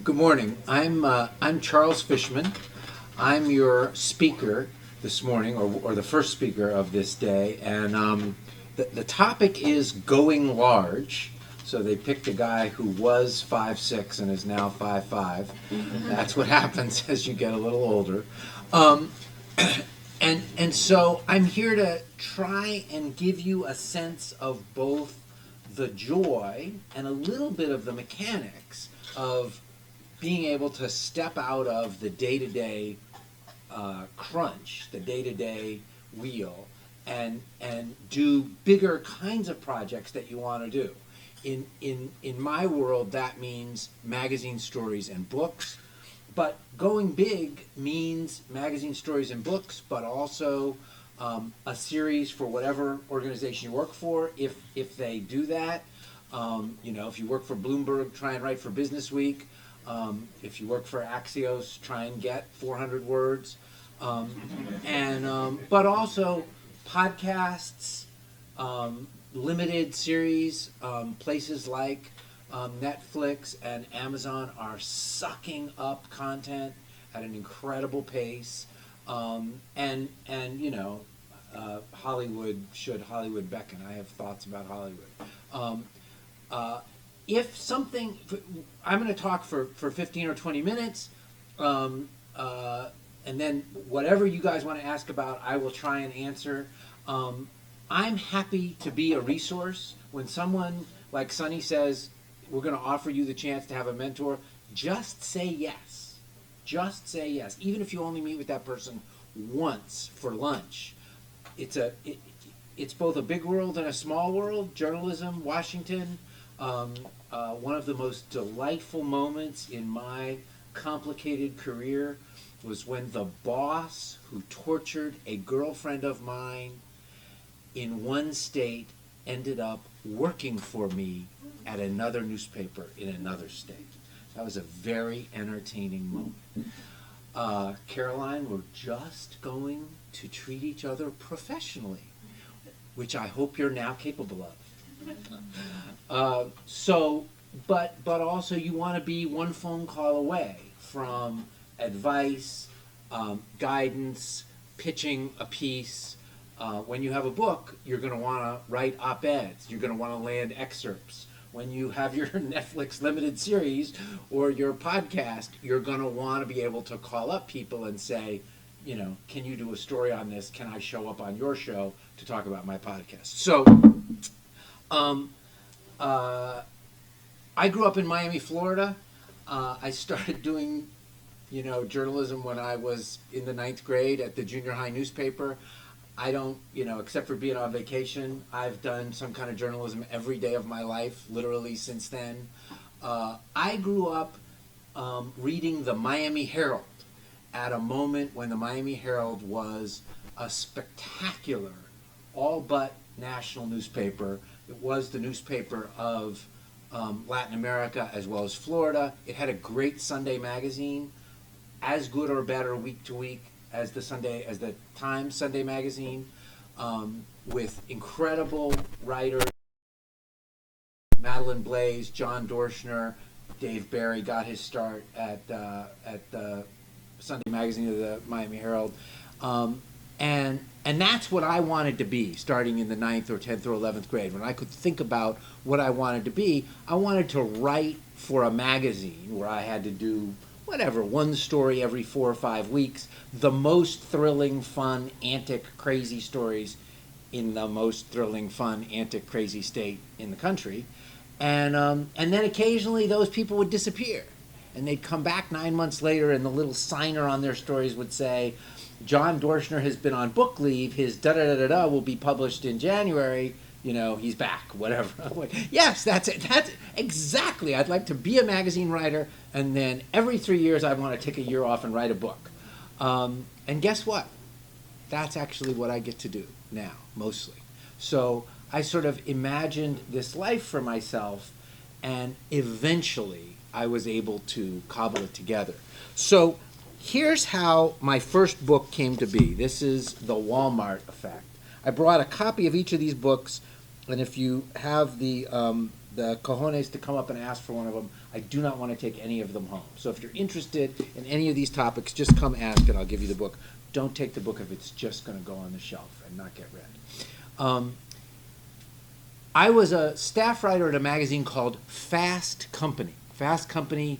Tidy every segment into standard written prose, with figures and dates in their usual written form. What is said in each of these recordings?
Good morning. I'm Charles Fishman. I'm your speaker this morning, or the first speaker of this day, and the topic is going large. So they picked a guy who was 5'6" and is now 5'5". That's what happens as you get a little older. And so I'm here to try and give you a sense of both the joy and a little bit of the mechanics of being able to step out of the day-to-day crunch, the day-to-day wheel, and do bigger kinds of projects that you want to do. In my world, that means magazine stories and books, but going big means magazine stories and books, but also a series for whatever organization you work for, if they do that. If you work for Bloomberg, try and write for Business Week. If you work for Axios, try and get 400 words. But also podcasts, limited series, places like Netflix and Amazon are sucking up content at an incredible pace. Hollywood should Hollywood beckon. I have thoughts about Hollywood. If something, I'm going to talk for 15 or 20 minutes, and then whatever you guys want to ask about, I will try and answer. I'm happy to be a resource. When someone like Sonny says, we're going to offer you the chance to have a mentor, just say yes. Just say yes. Even if you only meet with that person once for lunch. It's both a big world and a small world. Journalism, Washington. One of the most delightful moments in my complicated career was when the boss who tortured a girlfriend of mine in one state ended up working for me at another newspaper in another state. That was a very entertaining moment. Caroline, we're just going to treat each other professionally, which I hope you're now capable of. But also you want to be one phone call away from advice, guidance, pitching a piece. When you have a book, you're going to want to write op-eds. You're going to want to land excerpts. When you have your Netflix limited series or your podcast, you're going to want to be able to call up people and say, can you do a story on this? Can I show up on your show to talk about my podcast? So, I grew up in Miami, Florida. I started doing, journalism when I was in the 9th grade at the junior high newspaper. I don't, except for being on vacation, I've done some kind of journalism every day of my life, literally since then. I grew up reading the Miami Herald at a moment when the Miami Herald was a spectacular, all but national newspaper. It was the newspaper of Latin America as well as Florida. It had a great Sunday magazine, as good or better week to week as the Times Sunday magazine, with incredible writers. Madeline Blaze, John Dorschner, Dave Barry got his start at the Sunday magazine of the Miami Herald. And that's what I wanted to be starting in the 9th or 10th or 11th grade. When I could think about what I wanted to be, I wanted to write for a magazine where I had to do one story every 4 or 5 weeks, the most thrilling, fun, antic, crazy stories in the most thrilling, fun, antic, crazy state in the country. And then occasionally those people would disappear. And they'd come back 9 months later and the little signer on their stories would say, John Dorschner has been on book leave. His da-da-da-da-da will be published in January. He's back, whatever. Yes, that's it. That's exactly. I'd like to be a magazine writer, and then every 3 years I want to take a year off and write a book. And guess what? That's actually what I get to do now, mostly. So I sort of imagined this life for myself, and eventually I was able to cobble it together. So here's how my first book came to be. This is The Walmart Effect. I brought a copy of each of these books, and if you have the the cojones to come up and ask for one of them. I do not want to take any of them home. So if you're interested in any of these topics, just come ask and I'll give you the book. Don't take the book if it's just going to go on the shelf and not get read. I was a staff writer at a magazine called Fast Company. Fast Company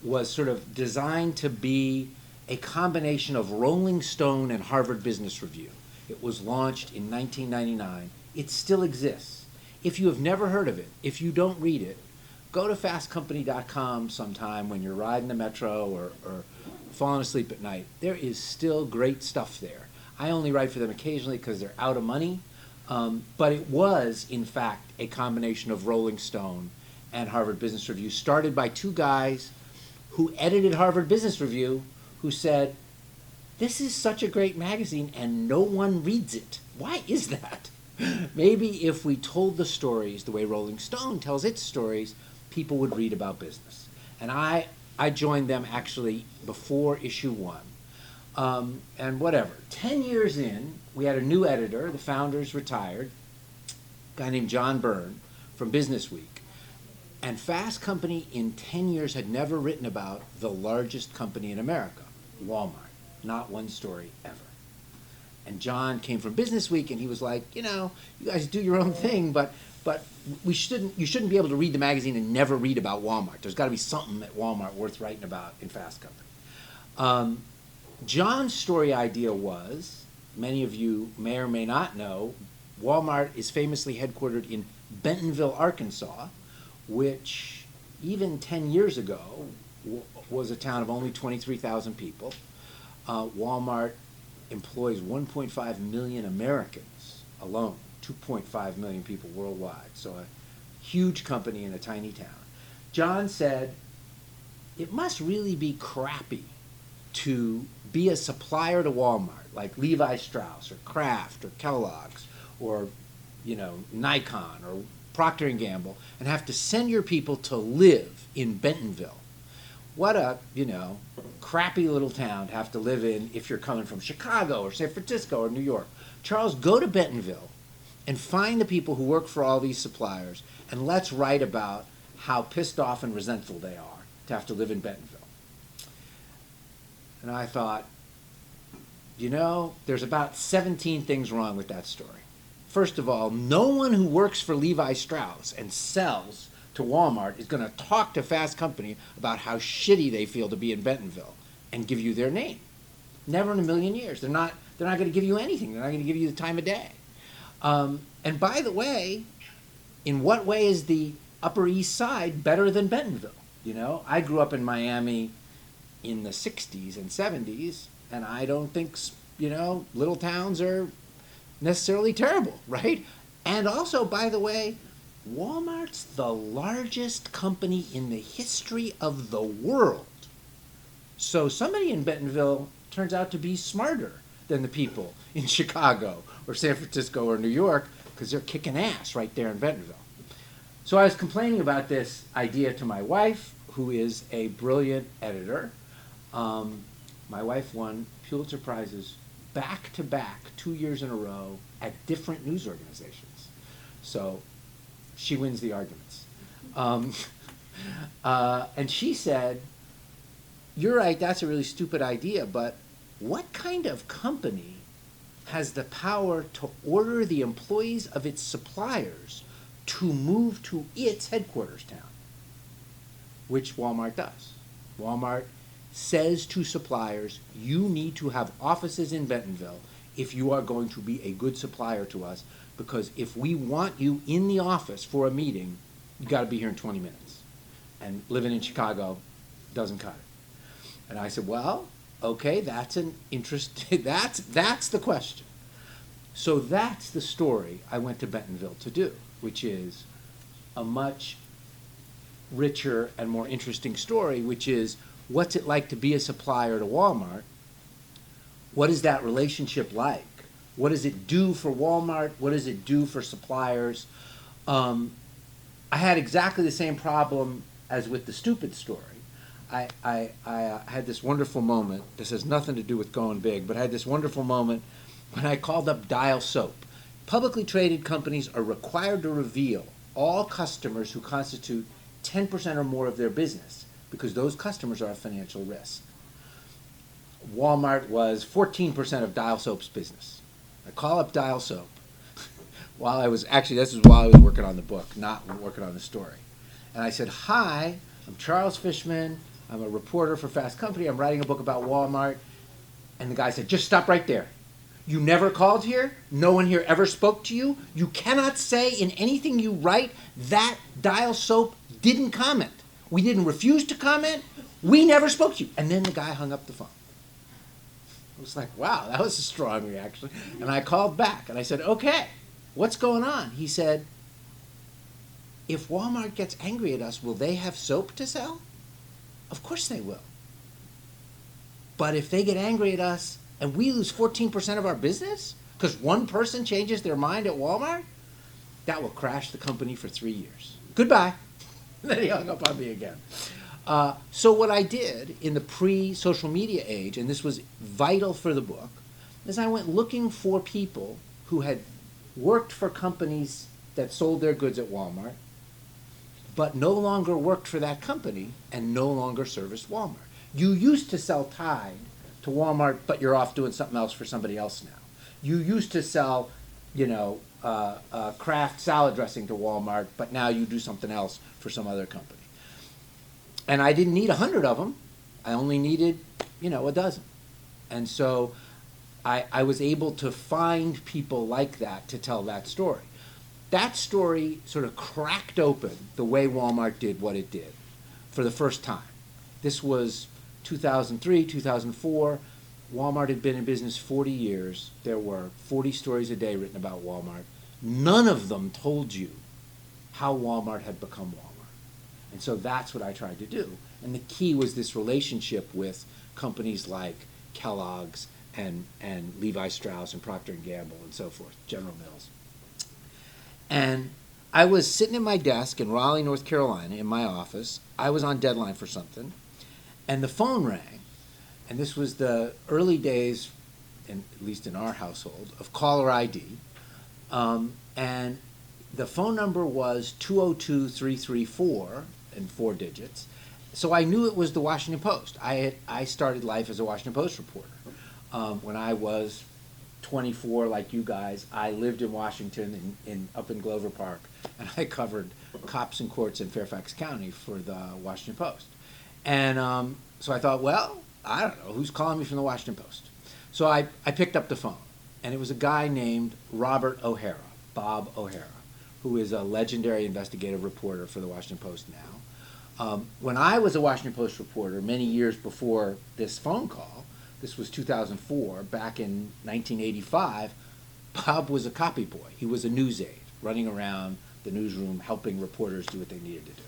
was sort of designed to be a combination of Rolling Stone and Harvard Business Review. It was launched in 1999. It still exists. If you have never heard of it, if you don't read it, go to fastcompany.com sometime when you're riding the metro or falling asleep at night. There is still great stuff there. I only write for them occasionally because they're out of money, but it was, in fact, a combination of Rolling Stone and Harvard Business Review, started by two guys who edited Harvard Business Review, who said, this is such a great magazine and no one reads it. Why is that? Maybe if we told the stories the way Rolling Stone tells its stories, people would read about business. And I joined them actually before issue 1. And whatever, 10 years in, we had a new editor, the founders retired, a guy named John Byrne from Business Week. And Fast Company in 10 years had never written about the largest company in America, Walmart. Not one story ever. And John came from Business Week and he was like, you guys do your own thing, but you shouldn't be able to read the magazine and never read about Walmart. There's got to be something at Walmart worth writing about in Fast Company. John's story idea was, many of you may or may not know, Walmart is famously headquartered in Bentonville, Arkansas, which even 10 years ago was a town of only 23,000 people. Walmart employs 1.5 million Americans alone, 2.5 million people worldwide, so a huge company in a tiny town. John said, it must really be crappy to be a supplier to Walmart, like Levi Strauss or Kraft or Kellogg's or Nikon or Procter & Gamble, and have to send your people to live in Bentonville. What a, crappy little town to have to live in if you're coming from Chicago or San Francisco or New York. Charles, go to Bentonville and find the people who work for all these suppliers, and let's write about how pissed off and resentful they are to have to live in Bentonville. And I thought, there's about 17 things wrong with that story. First of all, no one who works for Levi Strauss and sells to Walmart is going to talk to Fast Company about how shitty they feel to be in Bentonville and give you their name. Never in a million years. They're not going to give you anything. They're not going to give you the time of day. And by the way, in what way is the Upper East Side better than Bentonville? I grew up in Miami in the 60s and 70s, and I don't think, little towns are necessarily terrible, right? And also, by the way, Walmart's the largest company in the history of the world. So somebody in Bentonville turns out to be smarter than the people in Chicago or San Francisco or New York, because they're kicking ass right there in Bentonville. So I was complaining about this idea to my wife, who is a brilliant editor. My wife won Pulitzer Prizes back-to-back 2 years in a row at different news organizations. So she wins the arguments. And she said, you're right, that's a really stupid idea, but what kind of company has the power to order the employees of its suppliers to move to its headquarters town? Which Walmart does. Walmart says to suppliers, you need to have offices in Bentonville if you are going to be a good supplier to us, because if we want you in the office for a meeting, you got to be here in 20 minutes. And living in Chicago doesn't cut it. And I said, well, okay, that's an interesting, that's the question. So that's the story I went to Bentonville to do, which is a much richer and more interesting story, which is, what's it like to be a supplier to Walmart? What is that relationship like? What does it do for Walmart? What does it do for suppliers? I had exactly the same problem as with the stupid story. I had this wonderful moment. This has nothing to do with going big, but I had this wonderful moment when I called up Dial Soap. Publicly traded companies are required to reveal all customers who constitute 10% or more of their business, because those customers are a financial risk. Walmart was 14% of Dial Soap's business. I call up Dial Soap while I was, actually this is while I was working on the book, not working on the story. And I said, hi, I'm Charles Fishman. I'm a reporter for Fast Company. I'm writing a book about Walmart. And the guy said, just stop right there. You never called here? No one here ever spoke to you? You cannot say in anything you write that Dial Soap didn't comment. We didn't refuse to comment. We never spoke to you. And then the guy hung up the phone. I was like, wow, that was a strong reaction. And I called back and I said, okay, what's going on? He said, if Walmart gets angry at us, will they have soap to sell? Of course they will. But if they get angry at us and we lose 14% of our business because one person changes their mind at Walmart, that will crash the company for 3 years. Goodbye. And then he hung up on me again. So what I did in the pre-social media age, and this was vital for the book, is I went looking for people who had worked for companies that sold their goods at Walmart, but no longer worked for that company and no longer serviced Walmart. You used to sell Tide to Walmart, but you're off doing something else for somebody else now. You used to sell, Kraft salad dressing to Walmart, but now you do something else for some other company. And I didn't need 100 of them. I only needed, a dozen. And so I was able to find people like that to tell that story. That story sort of cracked open the way Walmart did what it did for the first time. This was 2003, 2004. Walmart had been in business 40 years. There were 40 stories a day written about Walmart. None of them told you how Walmart had become Walmart. And so that's what I tried to do. And the key was this relationship with companies like Kellogg's and Levi Strauss and Procter & Gamble and so forth, General Mills. And I was sitting at my desk in Raleigh, North Carolina, in my office. I was on deadline for something. And the phone rang. And this was the early days, at least in our household, of caller ID. And the phone number was 202-334 and 4 digits. So I knew it was the Washington Post. I started life as a Washington Post reporter. When I was 24, like you guys, I lived in Washington, up in Glover Park, and I covered cops and courts in Fairfax County for the Washington Post. And so I thought, well, I don't know, who's calling me from the Washington Post? So I picked up the phone, and it was a guy named Robert O'Hara, Bob O'Hara, who is a legendary investigative reporter for the Washington Post now. When I was a Washington Post reporter many years before this phone call, this was 2004, back in 1985, Bob was a copy boy. He was a news aide running around the newsroom helping reporters do what they needed to do.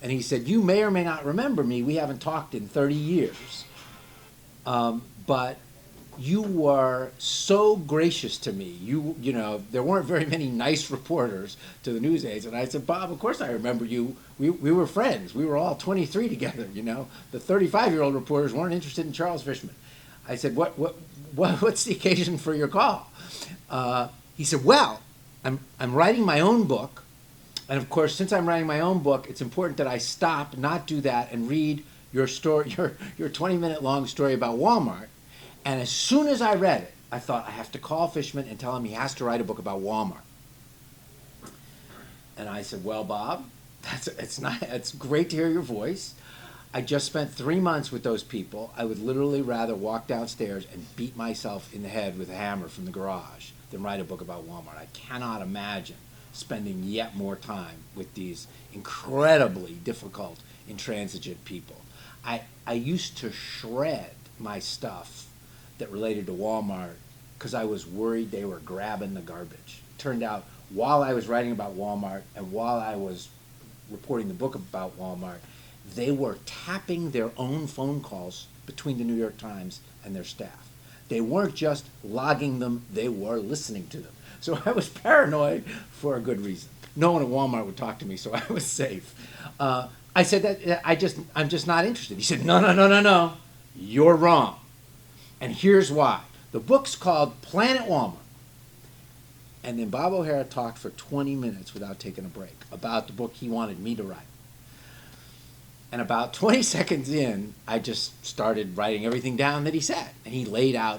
And he said, you may or may not remember me. We haven't talked in 30 years. But you were so gracious to me. There weren't very many nice reporters to the news aides. And I said, Bob, of course I remember you. We were friends. We were all 23 together, The 35-year-old reporters weren't interested in Charles Fishman. I said, what's the occasion for your call? He said, well, I'm writing my own book. And of course, since I'm writing my own book, it's important that I stop, not do that, and read your story, your 20-minute long story about Walmart. And as soon as I read it, I thought I have to call Fishman and tell him he has to write a book about Walmart. And I said, well, Bob, it's great to hear your voice. I just spent 3 months with those people. I would literally rather walk downstairs and beat myself in the head with a hammer from the garage than write a book about Walmart. I cannot imagine spending yet more time with these incredibly difficult, intransigent people. I used to shred my stuff that related to Walmart because I was worried they were grabbing the garbage. Turned out, while I was writing about Walmart and while I was reporting the book about Walmart, they were tapping their own phone calls between the New York Times and their staff. They weren't just logging them, they were listening to them. So I was paranoid for a good reason. No one at Walmart would talk to me, so I was safe. I said that I'm just not interested. He said, no, you're wrong. And here's why. The book's called Planet Walmart. And then Bob O'Hara talked for 20 minutes without taking a break about the book he wanted me to write. And about 20 seconds in, I just started writing everything down that he said. And he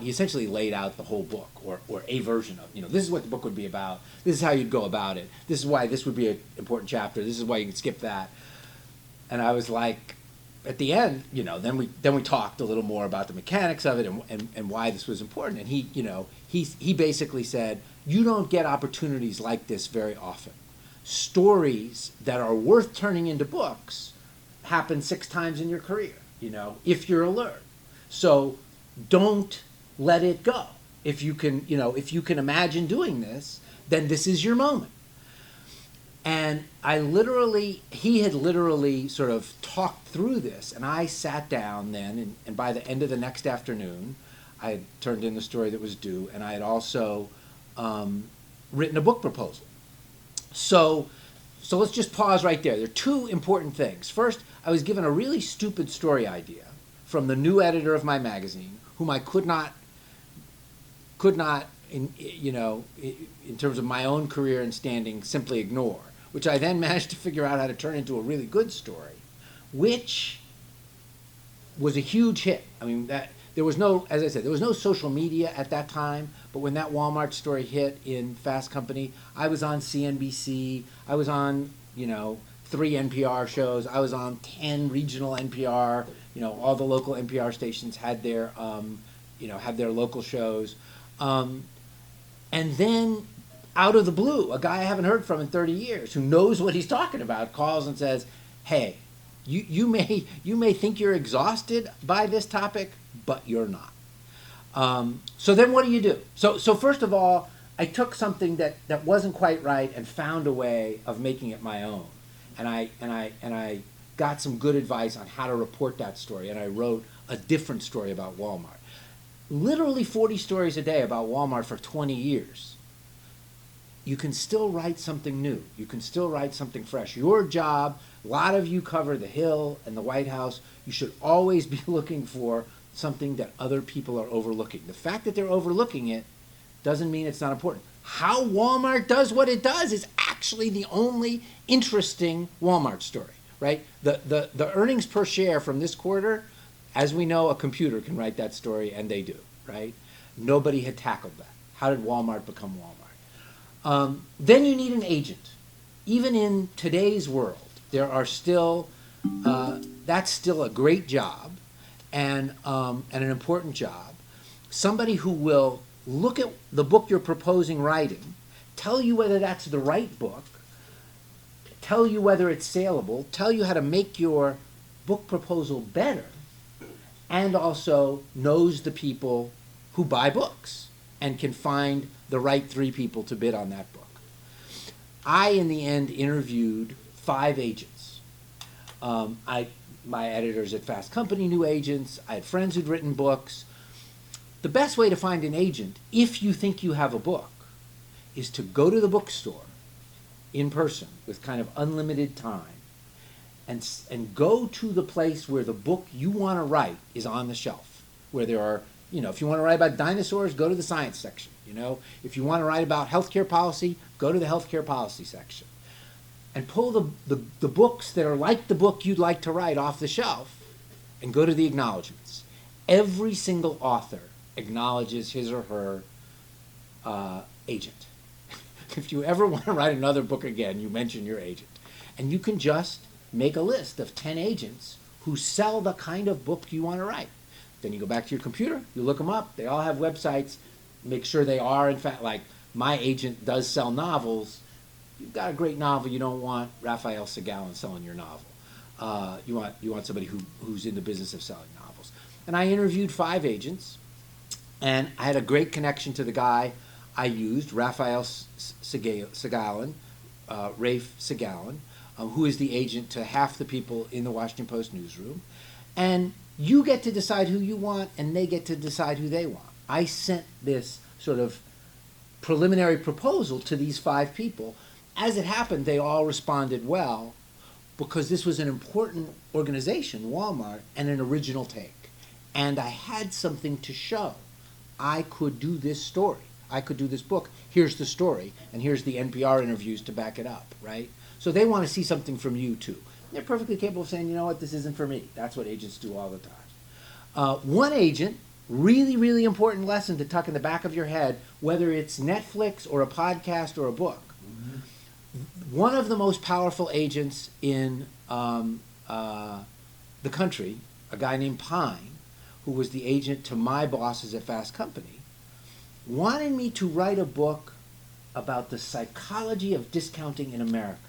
essentially laid out the whole book, or a version of, this is what the book would be about. This is how you'd go about it. This is why this would be an important chapter. This is why you can skip that. And I was like, at the end, then we talked a little more about the mechanics of it and why this was important. And he basically said, you don't get opportunities like this very often. Stories that are worth turning into books happen 6 times in your career, if you're alert. So don't let it go. If you can imagine doing this, then this is your moment. And he had literally sort of talked through this, and I sat down then, and by the end of the next afternoon, I had turned in the story that was due, and I had also written a book proposal. So let's just pause right there. There are 2 important things. First, I was given a really stupid story idea from the new editor of my magazine, whom I could not in terms of my own career and standing, simply ignore, which I then managed to figure out how to turn into a really good story, which was a huge hit. I mean, there was no social media at that time, but when that Walmart story hit in Fast Company, I was on CNBC, I was on, 3 NPR shows, I was on 10 regional NPR, all the local NPR stations had their local shows. And then out of the blue, a guy I haven't heard from in 30 years who knows what he's talking about calls and says, hey, you may think you're exhausted by this topic, but you're not. So then what do? So first of all, I took something that wasn't quite right and found a way of making it my own. And I got some good advice on how to report that story, and I wrote a different story about Walmart. Literally 40 stories a day about Walmart for 20 years. You can still write something new. You can still write something fresh. Your job, a lot of you cover the Hill and the White House, you should always be looking for something that other people are overlooking. The fact that they're overlooking it doesn't mean it's not important. How Walmart does what it does is actually the only interesting Walmart story, right? The earnings per share from this quarter, as we know, a computer can write that story, and they do, right? Nobody had tackled that. How did Walmart become Walmart? Then you need an agent. Even in today's world, there are still, that's still a great job and an important job. Somebody who will look at the book you're proposing writing, tell you whether that's the right book, tell you whether it's saleable, tell you how to make your book proposal better, and also knows the people who buy books and can find the right 3 people to bid on that book. I, in the end, interviewed 5 agents. My editors at Fast Company knew agents. I had friends who'd written books. The best way to find an agent, if you think you have a book, is to go to the bookstore in person with kind of unlimited time and go to the place where the book you want to write is on the shelf, where there are, if you want to write about dinosaurs, go to the science section. If you want to write about healthcare policy, go to the healthcare policy section. And pull the books that are like the book you'd like to write off the shelf and go to the acknowledgments. Every single author acknowledges his or her agent. If you ever want to write another book again, you mention your agent. And you can just make a list of 10 agents who sell the kind of book you want to write. Then you go back to your computer, you look them up, they all have websites, make sure they are, in fact, like my agent does sell novels. You've got a great novel, you don't want Raphael Segalin selling your novel. You want somebody who's in the business of selling novels. And I interviewed 5 agents, and I had a great connection to the guy I used, Raphael Segalin, Rafe Segalin, who is the agent to half the people in the Washington Post newsroom. And you get to decide who you want, and they get to decide who they want. I sent this sort of preliminary proposal to these 5 people. As it happened, they all responded well because this was an important organization, Walmart, and an original take. And I had something to show. I could do this story. I could do this book. Here's the story, and here's the NPR interviews to back it up, right? So they want to see something from you too. They're perfectly capable of saying, you know what, this isn't for me. That's what agents do all the time. One agent, really, really important lesson to tuck in the back of your head, whether it's Netflix or a podcast or a book. One of the most powerful agents in the country, a guy named Pine, who was the agent to my bosses at Fast Company, wanted me to write a book about the psychology of discounting in America.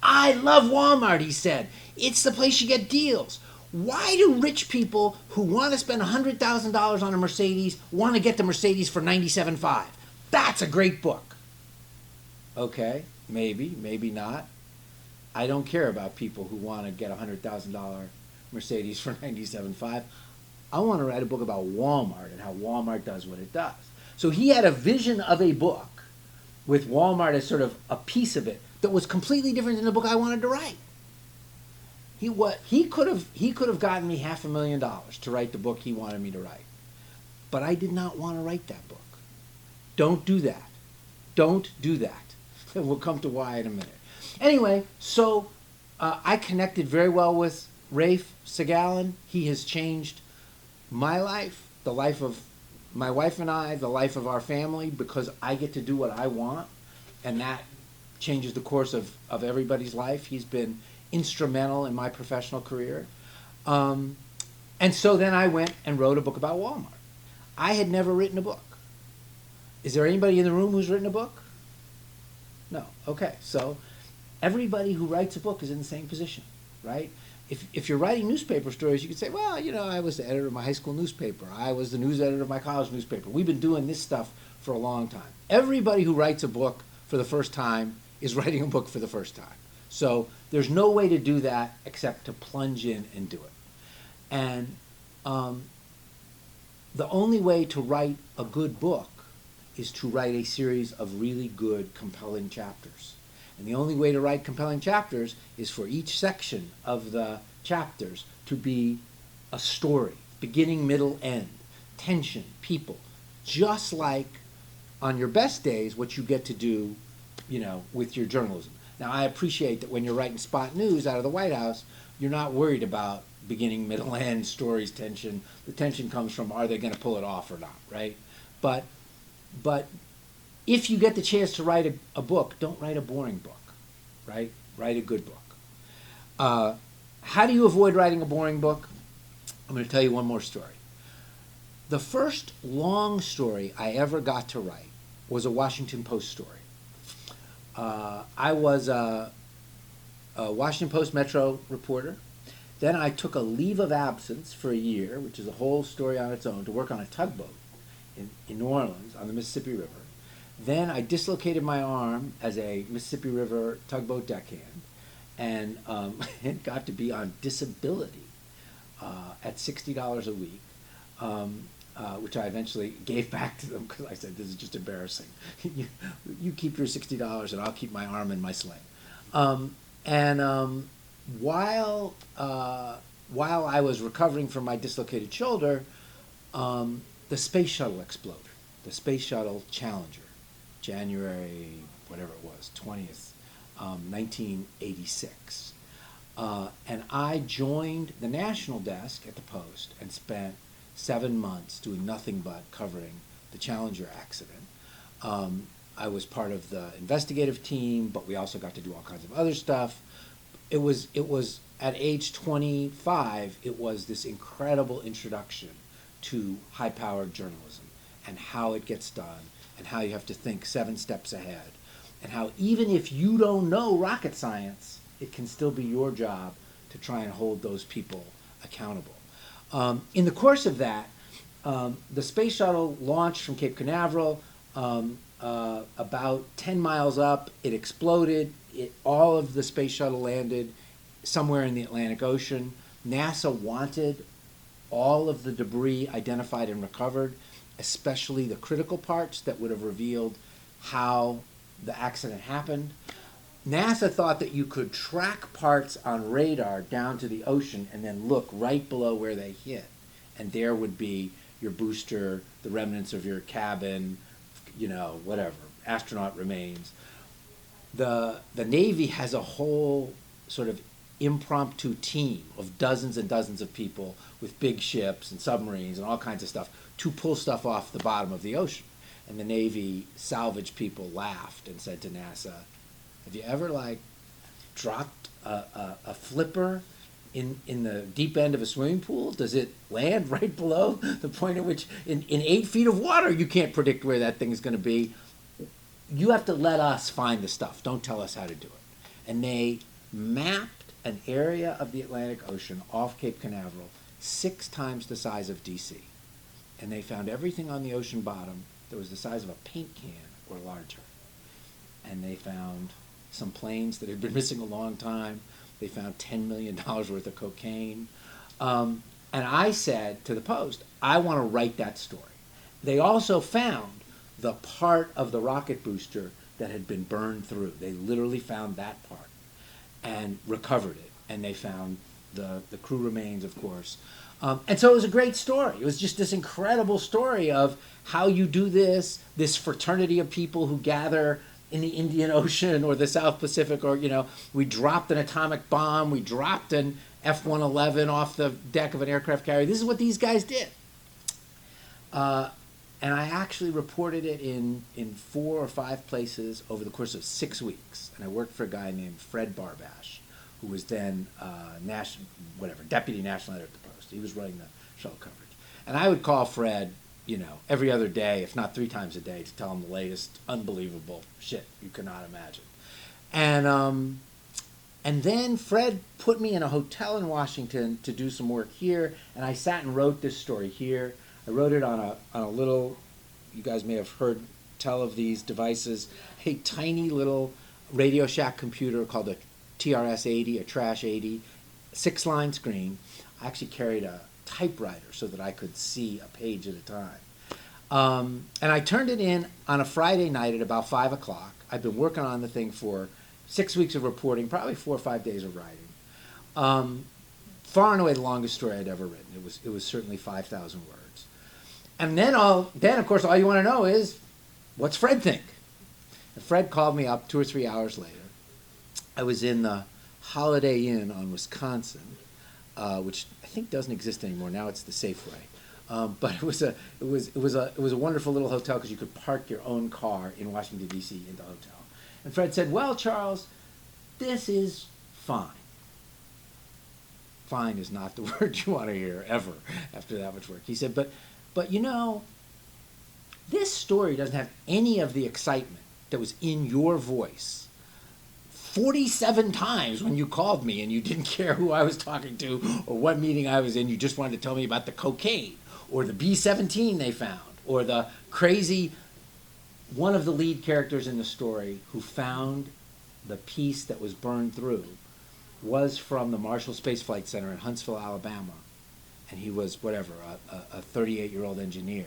I love Walmart, he said. It's the place you get deals. Why do rich people who want to spend $100,000 on a Mercedes want to get the Mercedes for $97,500? That's a great book. Okay, maybe, maybe not. I don't care about people who want to get a $100,000 Mercedes for $97,500. I want to write a book about Walmart and how Walmart does what it does. So he had a vision of a book with Walmart as sort of a piece of it that was completely different than the book I wanted to write. He could have gotten me $500,000 to write the book he wanted me to write, but I did not want to write that book. Don't do that. Don't do that. And we'll come to why in a minute. Anyway, so I connected very well with Rafe Segalin. He has changed my life, the life of my wife and I, the life of our family, because I get to do what I want, and that changes the course of everybody's life. He's been instrumental in my professional career. And so then I went and wrote a book about Walmart. I had never written a book. Is there anybody in the room who's written a book? No. Okay. So everybody who writes a book is in the same position, right? If you're writing newspaper stories, you could say, well, you know, I was the editor of my high school newspaper. I was the news editor of my college newspaper. We've been doing this stuff for a long time. Everybody who writes a book for the first time is writing a book for the first time. So there's no way to do that except to plunge in and do it. And the only way to write a good book is to write a series of really good, compelling chapters. And the only way to write compelling chapters is for each section of the chapters to be a story, beginning, middle, end, tension, people, just like on your best days what you get to do, you know, with your journalism. Now, I appreciate that when you're writing spot news out of the White House, you're not worried about beginning, middle, end, stories, tension. The tension comes from, are they going to pull it off or not, right? But if you get the chance to write a book, don't write a boring book, right? Write a good book. How do you avoid writing a boring book? I'm going to tell you one more story. The first long story I ever got to write was a Washington Post story. I was a Washington Post Metro reporter. Then I took a leave of absence for a year, which is a whole story on its own, to work on a tugboat in New Orleans on the Mississippi River. Then I dislocated my arm as a Mississippi River tugboat deckhand and got to be on disability at $60 a week, which I eventually gave back to them because I said, this is just embarrassing. You keep your $60 and I'll keep my arm in my sling. While I was recovering from my dislocated shoulder, the space shuttle exploded. The Space Shuttle Challenger, January, whatever it was, 20th, 1986. And I joined the national desk at the Post and spent 7 months doing nothing but covering the Challenger accident. I was part of the investigative team, but we also got to do all kinds of other stuff. It was at age 25, it was this incredible introduction to high-powered journalism and how it gets done and how you have to think 7 steps ahead and how even if you don't know rocket science, it can still be your job to try and hold those people accountable. In the course of that, the space shuttle launched from Cape Canaveral. About 10 miles up, it exploded. All of the space shuttle landed somewhere in the Atlantic Ocean. NASA wanted all of the debris identified and recovered, especially the critical parts that would have revealed how the accident happened. NASA thought that you could track parts on radar down to the ocean and then look right below where they hit. And there would be your booster, the remnants of your cabin, whatever, astronaut remains. The Navy has a whole sort of impromptu team of dozens and dozens of people with big ships and submarines and all kinds of stuff to pull stuff off the bottom of the ocean. And the Navy salvage people laughed and said to NASA, have you ever dropped a flipper in the deep end of a swimming pool? Does it land right below the point at which in 8 feet of water you can't predict where that thing is going to be? You have to let us find the stuff. Don't tell us how to do it. And they mapped an area of the Atlantic Ocean off Cape Canaveral 6 times the size of D.C. And they found everything on the ocean bottom that was the size of a paint can or larger. And they found some planes that had been missing a long time. They found $10 million worth of cocaine. And I said to the Post, I want to write that story. They also found the part of the rocket booster that had been burned through. They literally found that part and recovered it. And they found the crew remains, of course. And so it was a great story. It was just this incredible story of how you do this fraternity of people who gather in the Indian Ocean or the South Pacific, or, we dropped an atomic bomb, we dropped an F-111 off the deck of an aircraft carrier. This is what these guys did. And I actually reported it in 4 or 5 places over the course of 6 weeks. And I worked for a guy named Fred Barbash, who was then deputy national editor at the Post. He was running the shuttle coverage. And I would call Fred, every other day, if not 3 times a day, to tell him the latest unbelievable shit you cannot imagine. And then Fred put me in a hotel in Washington to do some work here, and I sat and wrote this story here. I wrote it on a little, you guys may have heard tell of these devices, a tiny little Radio Shack computer called a TRS-80, a Trash 80, 6-line screen. I actually carried a typewriter so that I could see a page at a time. And I turned it in on a Friday night at about 5 o'clock. I'd been working on the thing for 6 weeks of reporting, probably 4 or 5 days of writing. Far and away the longest story I'd ever written. It was certainly 5,000 words. And then of course, all you want to know is, what's Fred think? And Fred called me up 2 or 3 hours later. I was in the Holiday Inn on Wisconsin, which I think doesn't exist anymore. Now it's the Safeway. But it was a wonderful little hotel because you could park your own car in Washington, D.C. in the hotel. And Fred said, well, Charles, this is fine. Fine is not the word you want to hear ever after that much work. He said, but this story doesn't have any of the excitement that was in your voice 47 times when you called me and you didn't care who I was talking to or what meeting I was in. You just wanted to tell me about the cocaine or the B-17 they found or the crazy one of the lead characters in the story who found the piece that was burned through was from the Marshall Space Flight Center in Huntsville, Alabama. And he was, a 38-year-old engineer,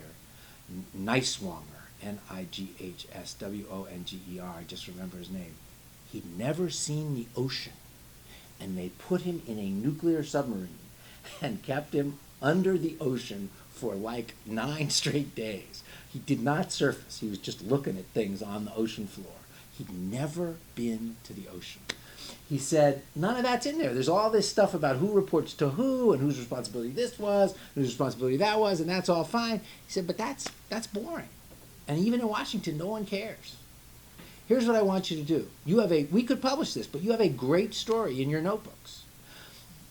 Niswonger, Nighswonger, I just remember his name. He'd never seen the ocean, and they put him in a nuclear submarine and kept him under the ocean for 9 straight days. He did not surface. He was just looking at things on the ocean floor. He'd never been to the ocean. He said, none of that's in there. There's all this stuff about who reports to who and whose responsibility this was, whose responsibility that was, and that's all fine. He said, but that's boring. And even in Washington, no one cares. Here's what I want you to do. We could publish this, but you have a great story in your notebooks.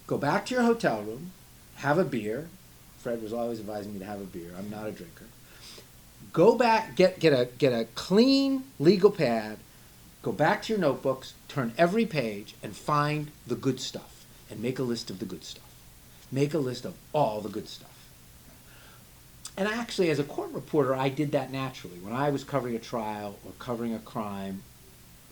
Go back to your hotel room, have a beer. Fred was always advising me to have a beer. I'm not a drinker. Go back, get a clean legal pad, go back to your notebooks, turn every page, and find the good stuff, and make a list of the good stuff. Make a list of all the good stuff. And actually, as a court reporter, I did that naturally. When I was covering a trial or covering a crime,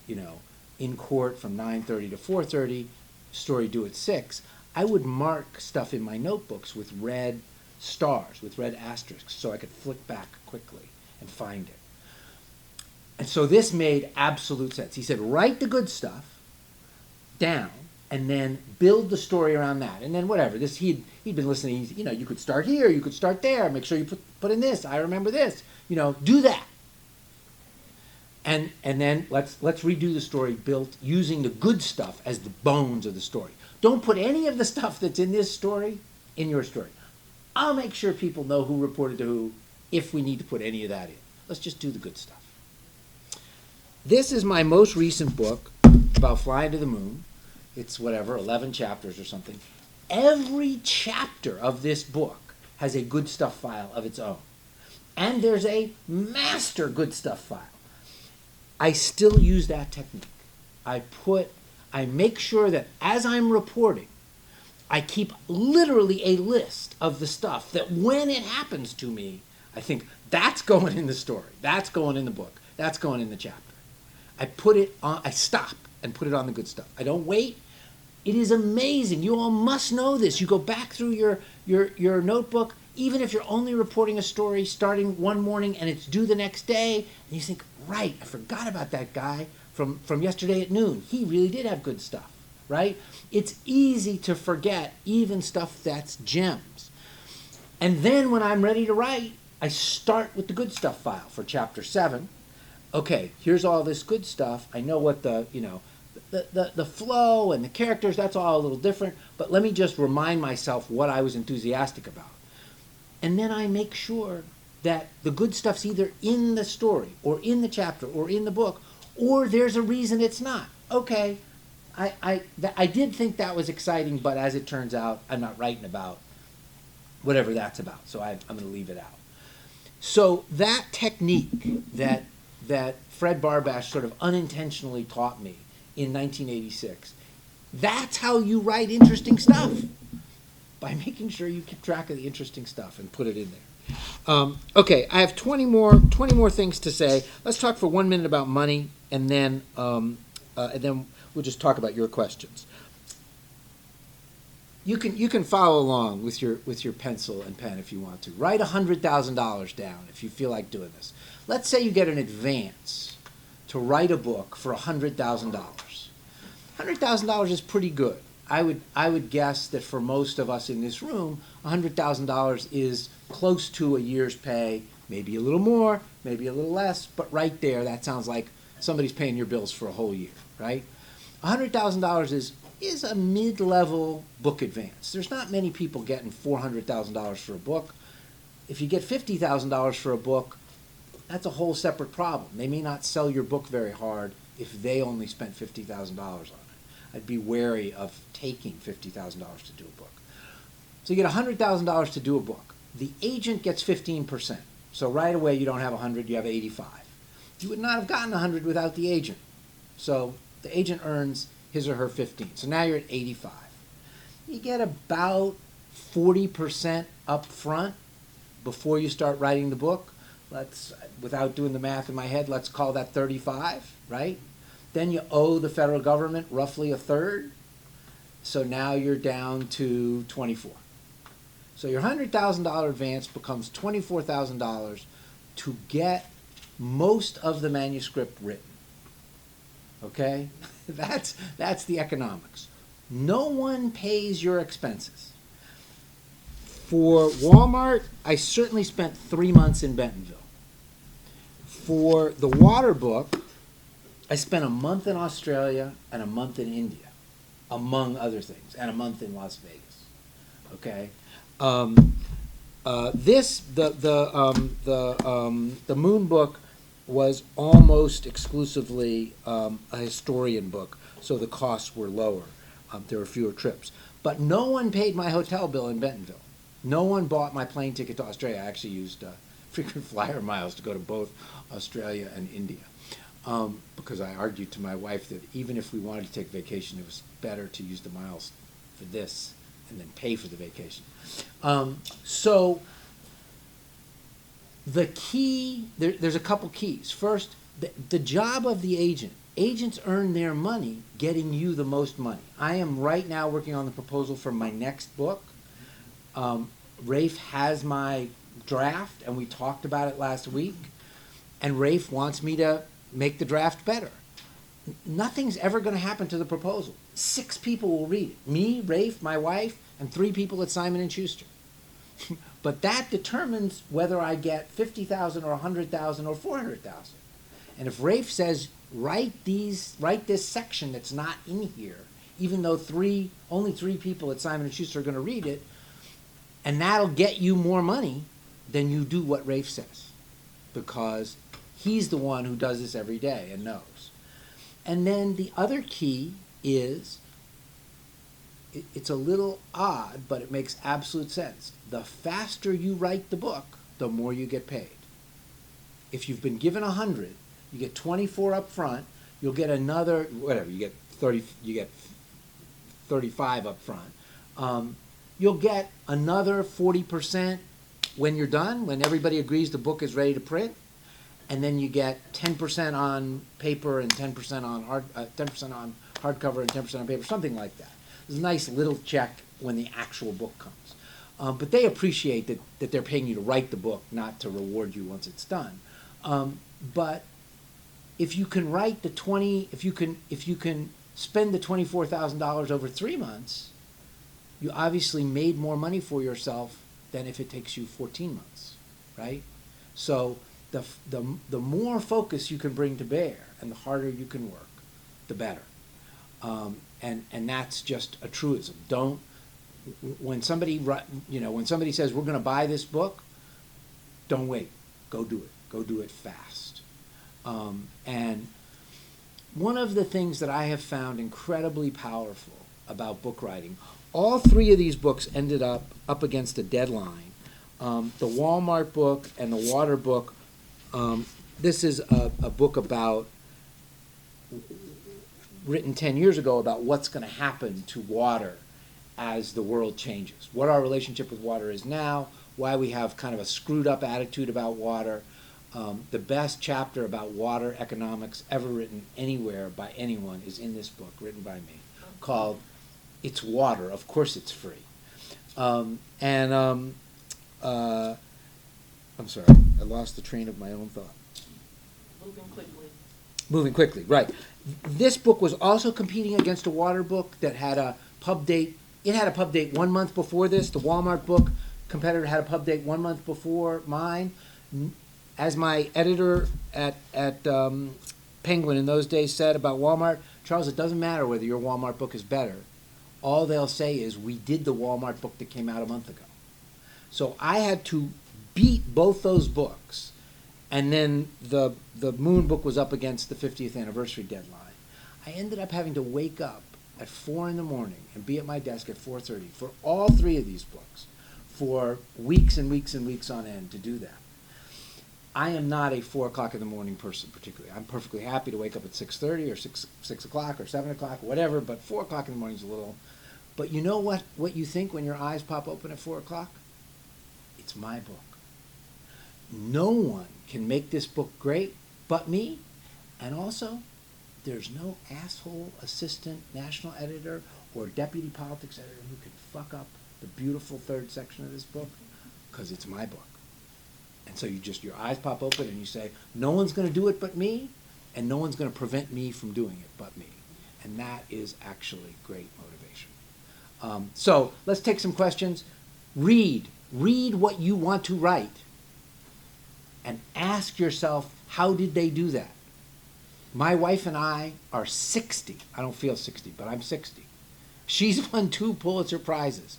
in court from 9:30 to 4:30, story due at 6, I would mark stuff in my notebooks with red stars, with red asterisks, so I could flick back quickly and find it. And so this made absolute sense. He said, write the good stuff down and then build the story around that. And then whatever. He'd been listening. You could start here, you could start there. Make sure you put in this. I remember this. Do that. And then let's redo the story built using the good stuff as the bones of the story. Don't put any of the stuff that's in this story in your story. I'll make sure people know who reported to who if we need to put any of that in. Let's just do the good stuff. This is my most recent book about flying to the moon. It's 11 chapters or something. Every chapter of this book has a good stuff file of its own. And there's a master good stuff file. I still use that technique. I make sure that as I'm reporting, I keep literally a list of the stuff that when it happens to me, I think that's going in the story, that's going in the book, that's going in the chapter. I stop and put it on the good stuff. I don't wait. It is amazing. You all must know this. You go back through your notebook, even if you're only reporting a story starting one morning and it's due the next day, and you think, right, I forgot about that guy from yesterday at noon. He really did have good stuff, right? It's easy to forget even stuff that's gems. And then when I'm ready to write, I start with the good stuff file for chapter 7. Okay, here's all this good stuff. I know what the flow and the characters, that's all a little different, but let me just remind myself what I was enthusiastic about. And then I make sure that the good stuff's either in the story or in the chapter or in the book, or there's a reason it's not. Okay, I did think that was exciting, but as it turns out, I'm not writing about whatever that's about, so I'm going to leave it out. So that technique that Fred Barbash sort of unintentionally taught me in 1986, that's how you write interesting stuff, by making sure you keep track of the interesting stuff and put it in there. Okay, I have 20 more things to say. Let's talk for 1 minute about money, and then we'll just talk about your questions. You can follow along with your pencil and pen if you want to. Write $100,000 down if you feel like doing this. Let's say you get an advance to write a book for $100,000. $100,000 is pretty good. I would guess that for most of us in this room, $100,000 is close to a year's pay, maybe a little more, maybe a little less, but right there, that sounds like somebody's paying your bills for a whole year, right? $100,000 is a mid-level book advance. There's not many people getting $400,000 for a book. If you get $50,000 for a book, that's a whole separate problem. They may not sell your book very hard if they only spent $50,000 on it. I'd be wary of taking $50,000 to do a book. So you get $100,000 to do a book. The agent gets 15%. So right away you don't have 100, you have 85. You would not have gotten 100 without the agent. So the agent earns his or her 15. So now you're at 85. You get about 40% up front before you start writing the book. Without doing the math in my head, let's call that 35, right? Then you owe the federal government roughly a third. So now you're down to 24. So your $100,000 advance becomes $24,000 to get most of the manuscript written. Okay? That's the economics. No one pays your expenses. For Walmart, I certainly spent 3 months in Bentonville. For the water book, I spent a month in Australia and a month in India, among other things, and a month in Las Vegas. Okay, the Moon book was almost exclusively a historian book, so the costs were lower. There were fewer trips, but no one paid my hotel bill in Bentonville. No one bought my plane ticket to Australia. I actually used frequent flyer miles to go to both Australia and India. Because I argued to my wife that even if we wanted to take vacation, it was better to use the miles for this and then pay for the vacation. So the key, there's a couple keys. First, the job of the agent. Agents earn their money getting you the most money. I am right now working on the proposal for my next book. Rafe has my draft, and we talked about it last week. And Rafe wants me to make the draft better. Nothing's ever going to happen to the proposal. 6 people will read it. Me, Rafe, my wife, and 3 people at Simon & Schuster. But that determines whether I get $50,000 or $100,000 or $400,000. And if Rafe says, write this section that's not in here, even though only three people at Simon & Schuster are going to read it, and that'll get you more money, then you do what Rafe says, because he's the one who does this every day and knows. And then the other key is, it's a little odd, but it makes absolute sense. The faster you write the book, the more you get paid. If you've been given 100, you get 24 up front, you'll get another, whatever, you get 30, you get 35 up front. You'll get another 40% when you're done, when everybody agrees the book is ready to print, and then you get 10% on paper and 10% on 10% on hardcover and 10% on paper, something like that. There's a nice little check when the actual book comes. But they appreciate that they're paying you to write the book, not to reward you once it's done. But if you can write if you can spend the $24,000 over 3 months, you obviously made more money for yourself than if it takes you 14 months, right? So the more focus you can bring to bear and the harder you can work, the better. And that's just a truism. When somebody says we're going to buy this book, don't wait. Go do it. Go do it fast. And one of the things that I have found incredibly powerful about book writing, all three of these books ended up against a deadline. The Walmart book and the Water book. This is a book written 10 years ago about what's going to happen to water as the world changes, what our relationship with water is now, why we have kind of a screwed up attitude about water. The best chapter about water economics ever written anywhere by anyone is in this book, written by me, called It's Water, Of Course It's Free. I'm sorry, I lost the train of my own thought. Moving quickly, right. This book was also competing against a water book that had a pub date. It had a pub date 1 month before this. The Walmart book competitor had a pub date 1 month before mine. As my editor at Penguin in those days said about Walmart, Charles, it doesn't matter whether your Walmart book is better. All they'll say is, we did the Walmart book that came out a month ago. So I had to beat both those books. And then the Moon book was up against the 50th anniversary deadline. I ended up having to wake up at 4 in the morning and be at my desk at 4:30 for all three of these books for weeks and weeks and weeks on end to do that. I am not a 4 o'clock in the morning person particularly. I'm perfectly happy to wake up at 6:30 or 6 o'clock or 7 o'clock, whatever, but 4 o'clock in the morning is a little... But you know what you think when your eyes pop open at 4 o'clock? It's my book. No one can make this book great but me, and also there's no asshole assistant national editor or deputy politics editor who can fuck up the beautiful third section of this book, because it's my book. And so your eyes pop open and you say, no one's going to do it but me, and no one's going to prevent me from doing it but me. And that is actually great motivation. So let's take some questions. Read what you want to write, and ask yourself, how did they do that? My wife and I are 60. I don't feel 60, but I'm 60. She's won 2 Pulitzer Prizes.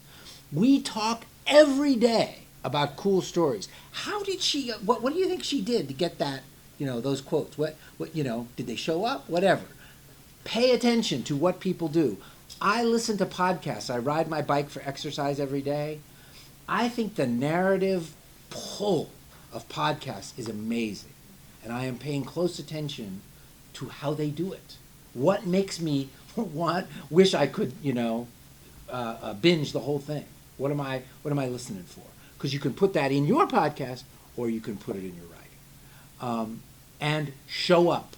We talk every day about cool stories. How did she, what do you think she did to get that, those quotes? What, did they show up? Whatever. Pay attention to what people do. I listen to podcasts. I ride my bike for exercise every day. I think the narrative pull of podcasts is amazing. And I am paying close attention to how they do it. What makes me wish I could, binge the whole thing? What am I listening for? Because you can put that in your podcast, or you can put it in your writing. And show up.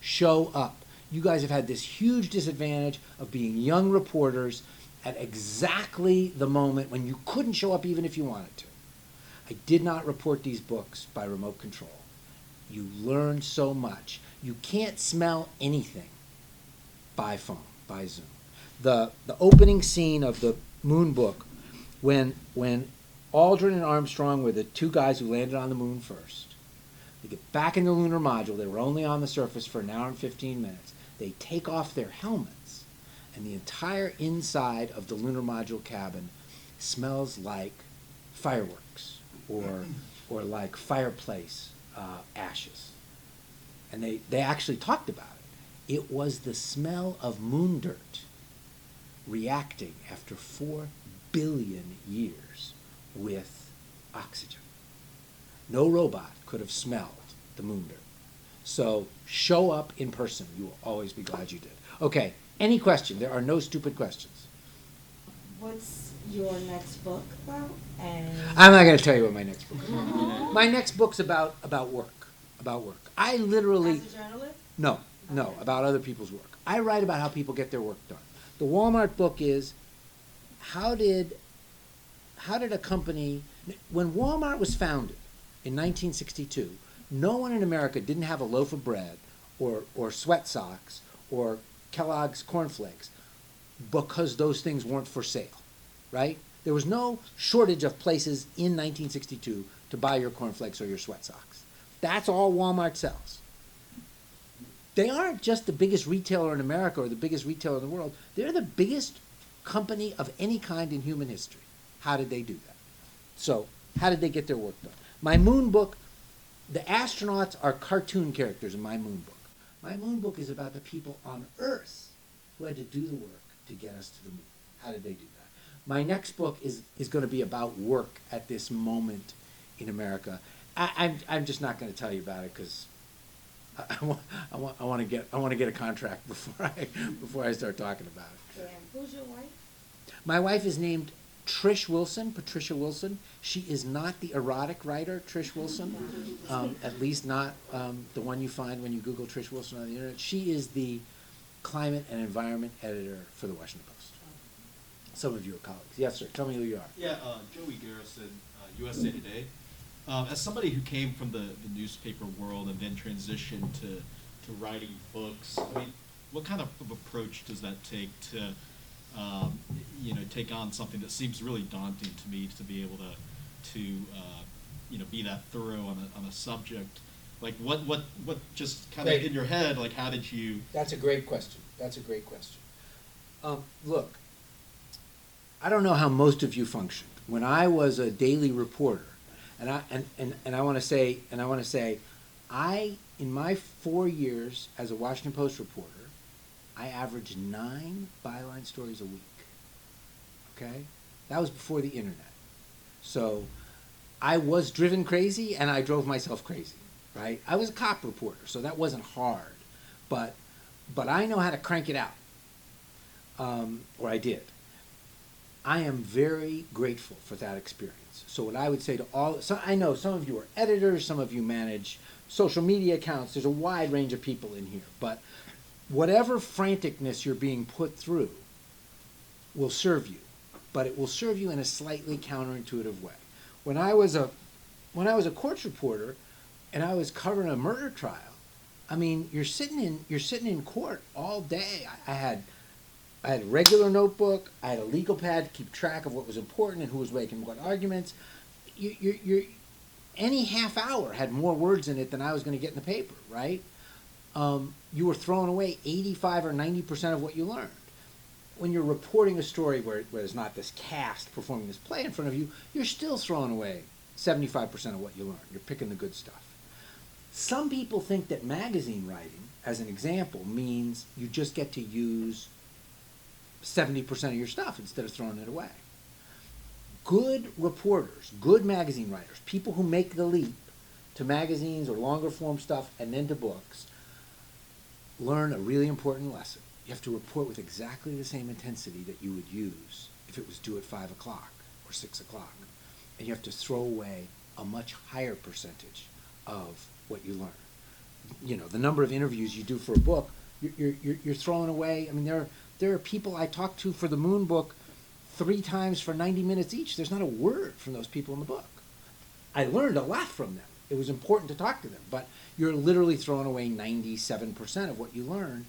Show up. You guys have had this huge disadvantage of being young reporters at exactly the moment when you couldn't show up even if you wanted to. I did not report these books by remote control. You learn so much. You can't smell anything by phone, by Zoom. The opening scene of the Moon book, when Aldrin and Armstrong were the 2 guys who landed on the moon first, They get back in the lunar module. They were only on the surface for an hour and 15 minutes. They take off their helmets, and the entire inside of the lunar module cabin smells like fireworks or like fireplace ashes. And they actually talked about it. It was the smell of moon dirt reacting after 4 billion years with oxygen. No robot could have smelled the moon dirt. So show up in person. You will always be glad you did. Okay, any question? There are no stupid questions. What's your next book about? And I'm not going to tell you what my next book is about. My next book's about work. About work. I literally... As a journalist? No, about other people's work. I write about how people get their work done. The Walmart book is how did a company... When Walmart was founded in 1962, no one in America didn't have a loaf of bread or sweat socks or Kellogg's cornflakes because those things weren't for sale, right? There was no shortage of places in 1962 to buy your cornflakes or your sweat socks. That's all Walmart sells. They aren't just the biggest retailer in America or the biggest retailer in the world. They're the biggest company of any kind in human history. How did they do that? So, how did they get their work done? My moon book, the astronauts are cartoon characters in my moon book. My moon book is about the people on Earth who had to do the work to get us to the moon. How did they do that? My next book is going to be about work at this moment in America. I'm just not going to tell you about it because I want to get a contract before I start talking about it. And who's your wife? My wife is named Patricia Wilson. She is not the erotic writer, Trish Wilson, at least not the one you find when you Google Trish Wilson on the internet. She is the climate and environment editor for the Washington Post. Some of you are colleagues. Yes, sir. Tell me who you are. Yeah, Joey Garrison, USA Today. As somebody who came from the newspaper world and then transitioned to writing books, I mean, what kind of approach does that take to take on something that seems really daunting to me, to be able to be that thorough on a subject? Like what just kind of in your head, like how did you? That's a great question. Look, I don't know how most of you functioned. When I was a daily reporter, and I want to say, in my 4 years as a Washington Post reporter, I averaged 9 byline stories a week. Okay? That was before the internet. So I was driven crazy and I drove myself crazy, right? I was a cop reporter, so that wasn't hard. But I know how to crank it out. Or I did. I am very grateful for that experience. So what I would say to I know some of you are editors, some of you manage social media accounts. There's a wide range of people in here. But whatever franticness you're being put through will serve you, but it will serve you in a slightly counterintuitive way. When I was a courts reporter and I was covering a murder trial, I mean, you're sitting in court all day. I had a regular notebook. I had a legal pad to keep track of what was important and who was making what arguments. Any half hour had more words in it than I was going to get in the paper, right? You were throwing away 85 or 90% of what you learned. When you're reporting a story where there's not this cast performing this play in front of you, you're still throwing away 75% of what you learned. You're picking the good stuff. Some people think that magazine writing, as an example, means you just get to use 70% of your stuff instead of throwing it away. Good reporters, good magazine writers, people who make the leap to magazines or longer form stuff and then to books, learn a really important lesson. You have to report with exactly the same intensity that you would use if it was due at 5 o'clock or 6 o'clock. And you have to throw away a much higher percentage of what you learn. You know, the number of interviews you do for a book, you're throwing away. I mean, there are people I talked to for the Moon book 3 times for 90 minutes each. There's not a word from those people in the book. I learned a lot from them. It was important to talk to them, but you're literally throwing away 97% of what you learn.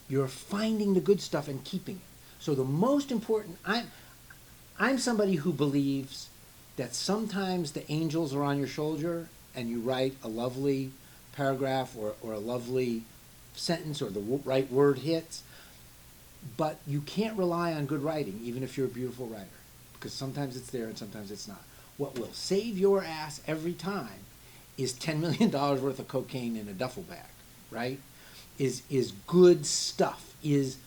You're finding the good stuff and keeping it. So the most important, I'm somebody who believes that sometimes the angels are on your shoulder and you write a lovely paragraph or a lovely sentence or the right word hits, but you can't rely on good writing even if you're a beautiful writer, because sometimes it's there and sometimes it's not. What will save your ass every time is $10 million worth of cocaine in a duffel bag, right? Is good stuff, is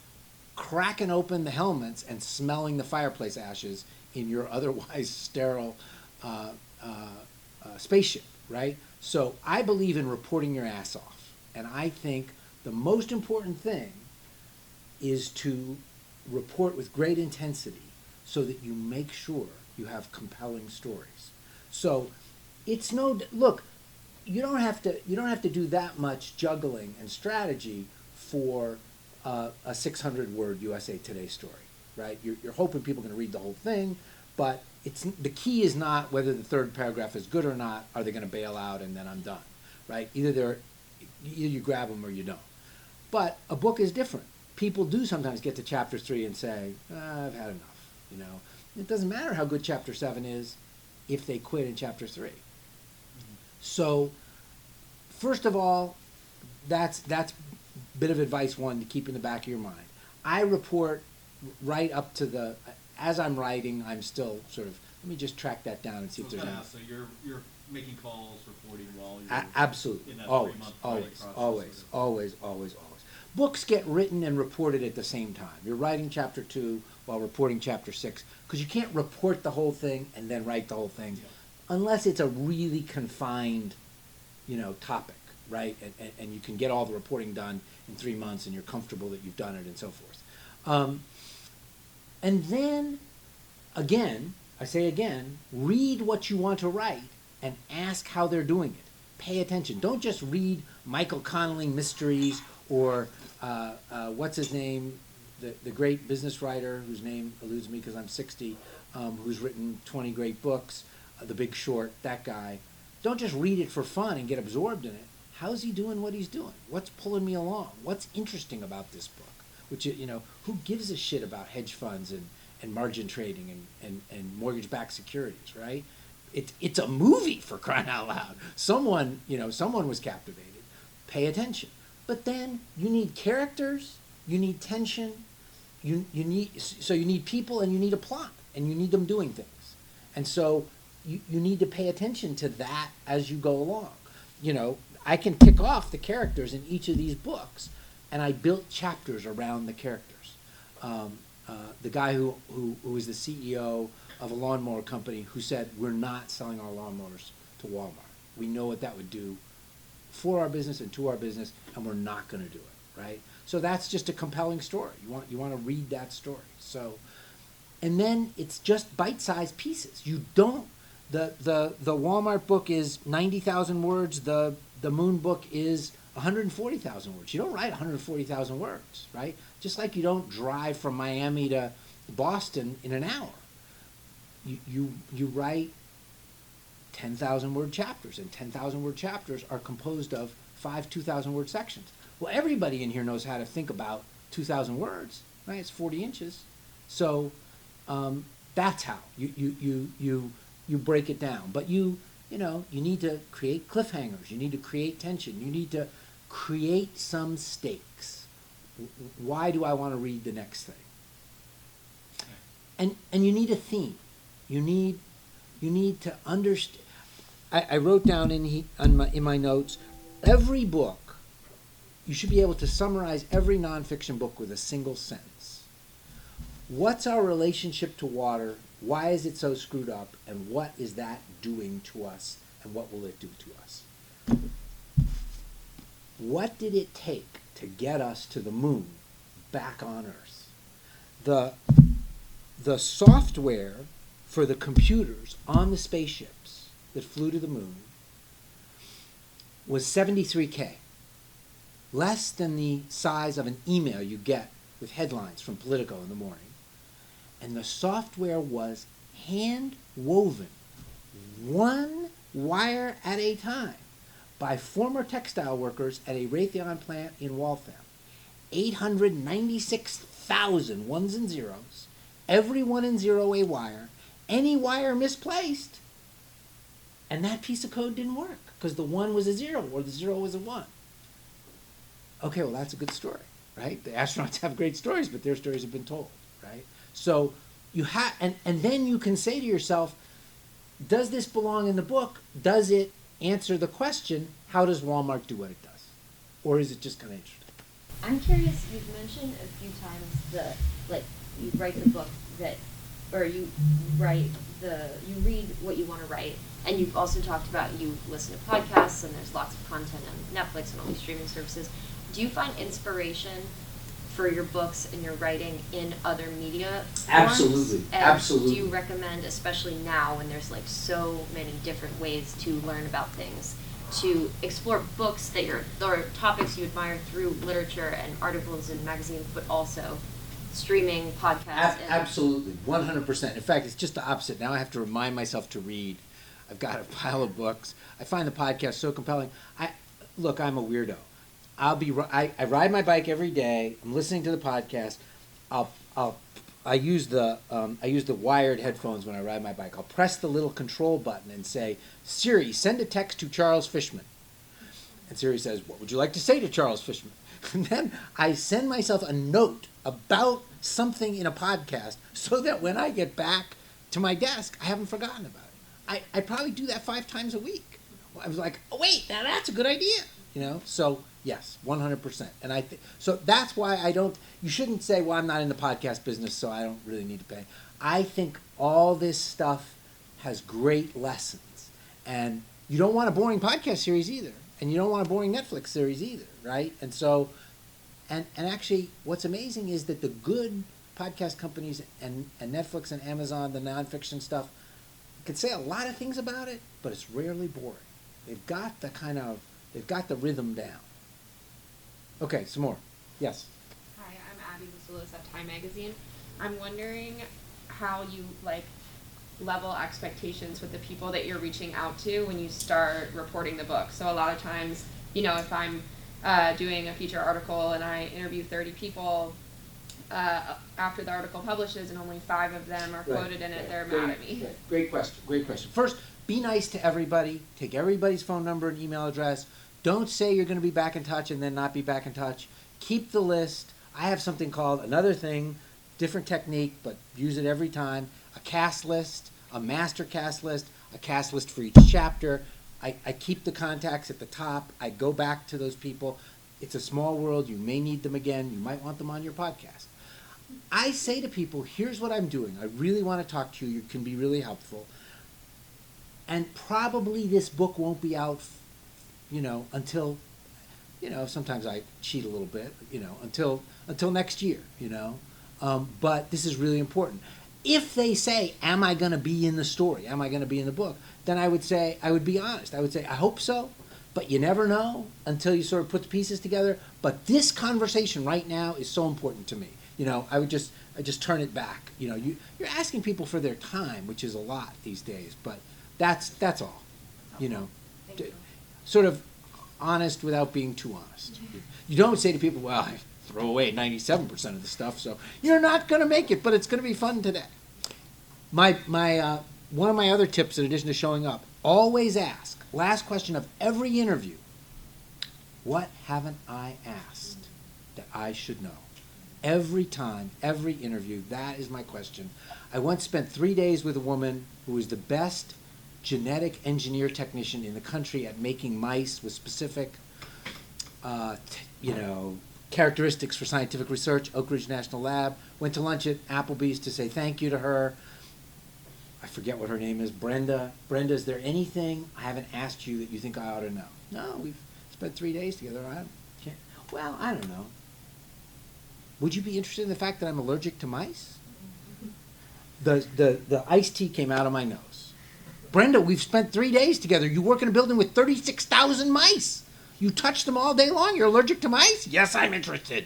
cracking open the helmets and smelling the fireplace ashes in your otherwise sterile spaceship, right? So I believe in reporting your ass off. And I think the most important thing is to report with great intensity so that you make sure you have compelling stories. So it's look, you don't have to do that much juggling and strategy for a 600-word USA Today story, right? You're hoping people are going to read the whole thing, but the key is not whether the third paragraph is good or not. Are they going to bail out and then I'm done, right? Either you grab them or you don't. But a book is different. People do sometimes get to chapter 3 and say, I've had enough. It doesn't matter how good chapter 7 is if they quit in chapter 3. Mm-hmm. So, first of all, that's a bit of advice one to keep in the back of your mind. I report right up to as I'm writing, I'm still sort of, let me just track that down and see if there's any. So you're making calls, reporting while you're absolutely, in that always, 3-month always, process, always. Books get written and reported at the same time. You're writing chapter 2 while reporting chapter 6, because you can't report the whole thing and then write the whole thing, unless it's a really confined, topic, right? And you can get all the reporting done in 3 months, and you're comfortable that you've done it, and so forth. And then, again, read what you want to write and ask how they're doing it. Pay attention. Don't just read Michael Connelly mysteries or what's his name, the great business writer whose name eludes me because I'm 60, who's written 20 great books, The Big Short, that guy. Don't just read it for fun and get absorbed in it. How's he doing what he's doing? What's pulling me along? What's interesting about this book? Which, who gives a shit about hedge funds and margin trading and mortgage-backed securities, right? It's a movie, for crying out loud. Someone was captivated. Pay attention. But then you need characters, you need tension, you need people, and you need a plot, and you need them doing things. And so you need to pay attention to that as you go along. I can tick off the characters in each of these books, and I built chapters around the characters. The guy who is the CEO of a lawnmower company who said, we're not selling our lawnmowers to Walmart. We know what that would do for our business and to our business, and we're not going to do it, right? So that's just a compelling story. You want to read that story. So, and then it's just bite-sized pieces. You don't, the Walmart book is 90,000 words, the Moon book is 140,000 words. You don't write 140,000 words, right? Just like you don't drive from Miami to Boston in an hour. You write 10,000 word chapters, and 10,000 word chapters are composed of 5 2,000 word sections. Well, everybody in here knows how to think about 2,000 words, right? It's 40 inches. So that's how you break it down. But you need to create cliffhangers. You need to create tension. You need to create some stakes. Why do I want to read the next thing? And you need a theme. You need to understand. I wrote down in my notes, every book, you should be able to summarize every nonfiction book with a single sentence. What's our relationship to water? Why is it so screwed up? And what is that doing to us? And what will it do to us? What did it take to get us to the moon, back on Earth? The software for the computers on the spaceships that flew to the moon was 73K, less than the size of an email you get with headlines from Politico in the morning. And the software was hand woven, one wire at a time, by former textile workers at a Raytheon plant in Waltham. 896,000 ones and zeros, every one and zero a wire. Any wire misplaced, And that piece of code didn't work because the 1 was a 0 or the 0 was a 1. Okay, well, that's a good story, right? The astronauts have great stories, but their stories have been told, right? So you have, and then you can say to yourself, does this belong in the book? Does it answer the question, how does Walmart do what it does? Or is it just kind of interesting? I'm curious, you've mentioned a few times you write the book or you read what you want to write, and you've also talked about you listen to podcasts and there's lots of content on Netflix and all these streaming services. Do you find inspiration for your books and your writing in other media forms? Absolutely, And absolutely. do you recommend, especially now when there's like so many different ways to learn about things, to explore books or topics you admire through literature and articles in magazines, but also streaming, podcasts? Absolutely, 100%. In fact, it's just the opposite. Now I have to remind myself to read. I've got a pile of books. I find the podcast so compelling. Look, I'm a weirdo. I ride my bike every day. I'm listening to the podcast. I use the wired headphones when I ride my bike. I'll press the little control button and say, Siri, send a text to Charles Fishman. And Siri says, what would you like to say to Charles Fishman? And then I send myself a note about something in a podcast so that when I get back to my desk, I haven't forgotten about it. I probably do that 5 times a week. I was like, oh, wait, now that's a good idea. So yes, 100%. And so that's why you shouldn't say, well, I'm not in the podcast business, so I don't really need to pay. I think all this stuff has great lessons. And you don't want a boring podcast series either. And you don't want a boring Netflix series either, right? And so, and actually what's amazing is that the good podcast companies and Netflix and Amazon, the nonfiction stuff, can say a lot of things about it, but it's rarely boring. They've got the rhythm down. Okay, some more. Yes. Hi, I'm Abby Vassoulis at Time Magazine. I'm wondering how you level expectations with the people that you're reaching out to when you start reporting the book. So a lot of times, if I'm doing a feature article and I interview 30 people, after the article publishes and only 5 of them are quoted in it, they're mad at me. Great question. First, be nice to everybody. Take everybody's phone number and email address. Don't say you're going to be back in touch and then not be back in touch. Keep the list. I have something called another thing, different technique, but use it every time. A cast list, a master cast list, a cast list for each chapter. I keep the contacts at the top. I go back to those people. It's a small world. You may need them again. You might want them on your podcast. I say to people, here's what I'm doing. I really want to talk to you. You can be really helpful. And probably this book won't be out, until, sometimes I cheat a little bit, until next year, But this is really important. If they say, am I going to be in the story? Am I going to be in the book? Then I would be honest. I would say, I hope so, but you never know until you sort of put the pieces together. But this conversation right now is so important to me. I just turn it back. You're asking people for their time, which is a lot these days, but that's all. Sort of honest without being too honest. You don't say to people, well, I throw away 97% of the stuff, so you're not going to make it, but it's going to be fun today. One of my other tips, in addition to showing up, always ask, last question of every interview, what haven't I asked that I should know? Every time, every interview, that is my question. I once spent 3 days with a woman who was the best genetic engineer technician in the country at making mice with specific, characteristics for scientific research, Oak Ridge National Lab. Went to lunch at Applebee's to say thank you to her. I forget what her name is. Brenda, is there anything I haven't asked you that you think I ought to know? No, we've spent 3 days together. I don't know. Would you be interested in the fact that I'm allergic to mice? The iced tea came out of my nose. Brenda, we've spent 3 days together. You work in a building with 36,000 mice. You touch them all day long. You're allergic to mice? Yes, I'm interested.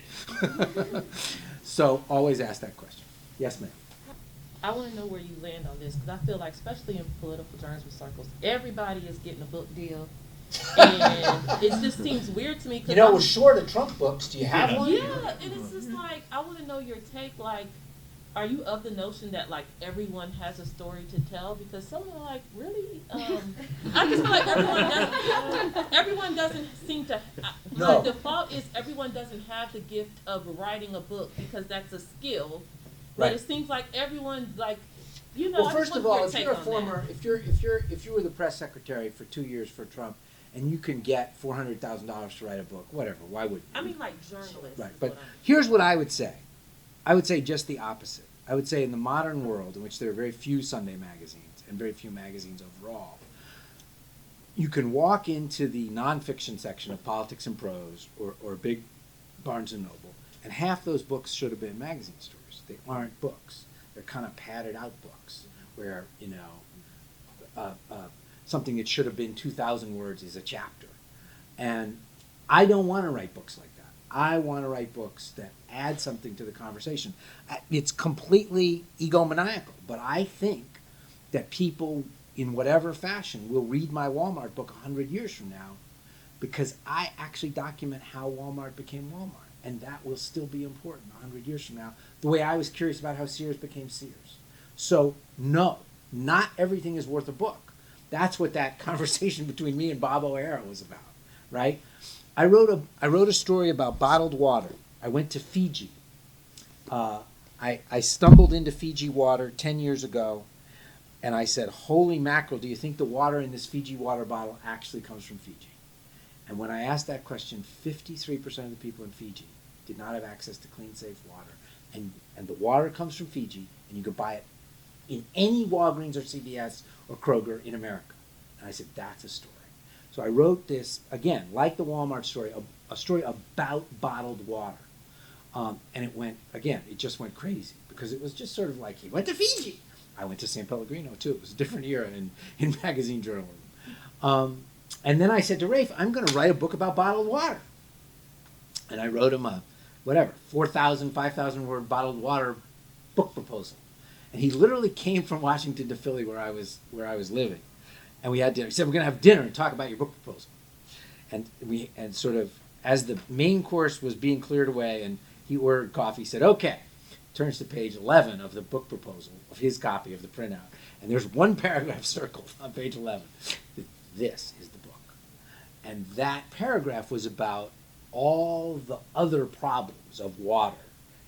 So always ask that question. Yes, ma'am. I want to know where you land on this, because I feel like, especially in political journalism circles, everybody is getting a book deal. And it just seems weird to me. We're short of Trump books. Do you have one? Yeah, and it's just like, I want to know your take. Are you of the notion that everyone has a story to tell? Because some are really, I just feel like everyone doesn't seem to. No. The default is everyone doesn't have the gift of writing a book because that's a skill. But Right. it seems like everyone, like, you know. Well, I just first of want all, your if take you're a on former, that. if you were the press secretary for 2 years for Trump, and you can get $400,000 to write a book, whatever, why wouldn't you? I mean, like journalists. Right, is but what I mean. here's what I would say. I would say just the opposite. I would say in the modern world, in which there are very few Sunday magazines and very few magazines overall, you can walk into the nonfiction section of Politics and Prose or big Barnes and Noble, and half those books should have been magazine stories. They aren't books. They're kind of padded out books where, you know, something that should have been 2,000 words is a chapter. And I don't want to write books like that. I want to write books that add something to the conversation. It's completely egomaniacal, but I think that people, in whatever fashion, will read my Walmart book 100 years from now because I actually document how Walmart became Walmart. And that will still be important 100 years from now, the way I was curious about how Sears became Sears. So, no, not everything is worth a book. That's what that conversation between me and Bob O'Hara was about, right? I wrote a story about bottled water. I went to Fiji. I stumbled into Fiji water 10 years ago, and I said, holy mackerel, do you think the water in this Fiji water bottle actually comes from Fiji? And when I asked that question, 53% of the people in Fiji did not have access to clean, safe water. And the water comes from Fiji, and you could buy it in any Walgreens or CVS or Kroger in America. And I said, that's a story. So I wrote this, again, like the Walmart story, a story about bottled water. And it just went crazy because it was just sort of like, he went to Fiji. I went to San Pellegrino, too. It was a different era in magazine journalism. And then I said to Rafe, I'm going to write a book about bottled water. And I wrote him a, 4,000, 5,000 word bottled water book proposal. And he literally came from Washington to Philly where I was living. And we had dinner. He said, we're going to have dinner and talk about your book proposal. And sort of, as the main course was being cleared away and he ordered coffee, he said, okay. Turns to page 11 of the book proposal, of his copy of the printout. And there's one paragraph circled on page 11. This is the book. And that paragraph was about all the other problems of water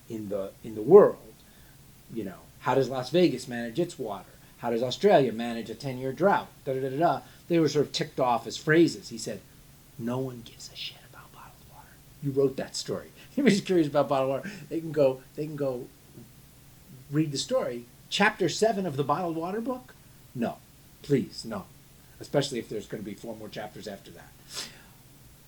in the world. You know, how does Las Vegas manage its water? How does Australia manage a 10-year drought? Da-da-da-da-da. They were sort of ticked off as phrases. He said, no one gives a shit about bottled water. You wrote that story. He was curious about bottled water. They can go read the story. Chapter 7 of the bottled water book? No. Please, no. Especially if there's going to be 4 more chapters after that.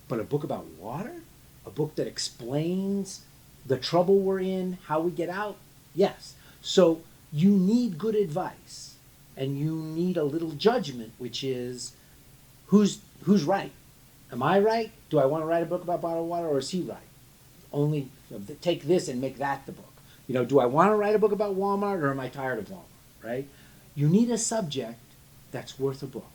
But a book about water? A book that explains the trouble we're in, how we get out? Yes. So you need good advice, and you need a little judgment, which is, who's right? Am I right? Do I want to write a book about bottled water, or is he right? Only take this and make that the book. You know, do I want to write a book about Walmart, or am I tired of Walmart, right? You need a subject that's worth a book.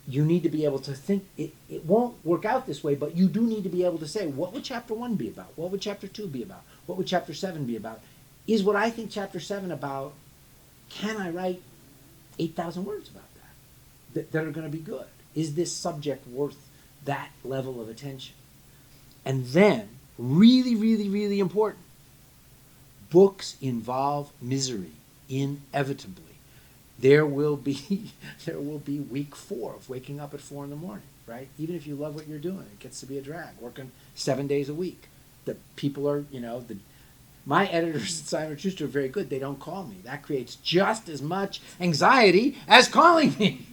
You need to be able to think, it won't work out this way, but you do need to be able to say, what would chapter 1 be about? What would chapter 2 be about? What would chapter 7 be about? Is what I think chapter 7 about, can I write 8,000 words about that are going to be good? Is this subject worth that level of attention? And then, really, really, really important, books involve misery, inevitably. There will be week 4 of waking up at 4 in the morning, right? Even if you love what you're doing, it gets to be a drag. Working 7 days a week. The people are, my editors at Simon & Schuster are very good. They don't call me. That creates just as much anxiety as calling me.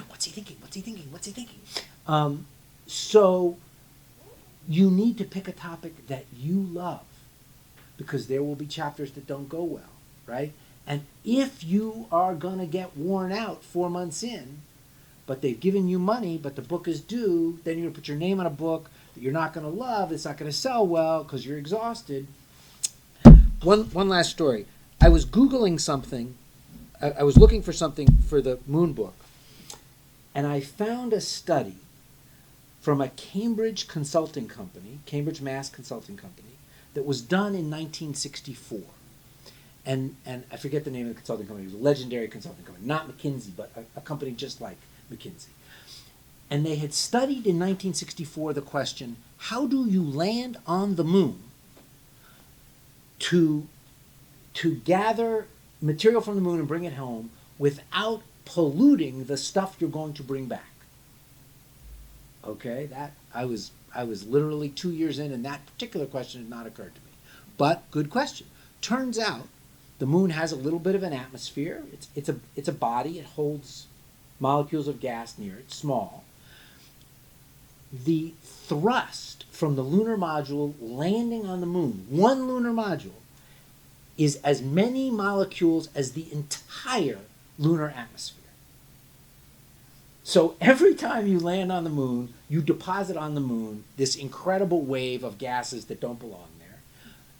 What's he thinking? What's he thinking? What's he thinking? So you need to pick a topic that you love, because there will be chapters that don't go well, right? And if you are going to get worn out 4 months in, but they've given you money, but the book is due, then you're going to put your name on a book that you're not going to love, it's not going to sell well because you're exhausted. One last story. I was Googling something. I was looking for something for the Moon book, and I found a study from a Cambridge consulting company, Cambridge Mass Consulting Company, that was done in 1964. and I forget the name of the consulting company. It was a legendary consulting company, not McKinsey, but a company just like McKinsey. And they had studied in 1964 the question, how do you land on the moon to gather material from the moon and bring it home without polluting the stuff you're going to bring back? Okay, that I was literally 2 years in, and that particular question had not occurred to me. But good question. Turns out the moon has a little bit of an atmosphere. It's a body. It holds molecules of gas near it, small. The thrust from the lunar module landing on the moon, one lunar module, is as many molecules as the entire lunar atmosphere. So every time you land on the moon, you deposit on the moon this incredible wave of gases that don't belong there.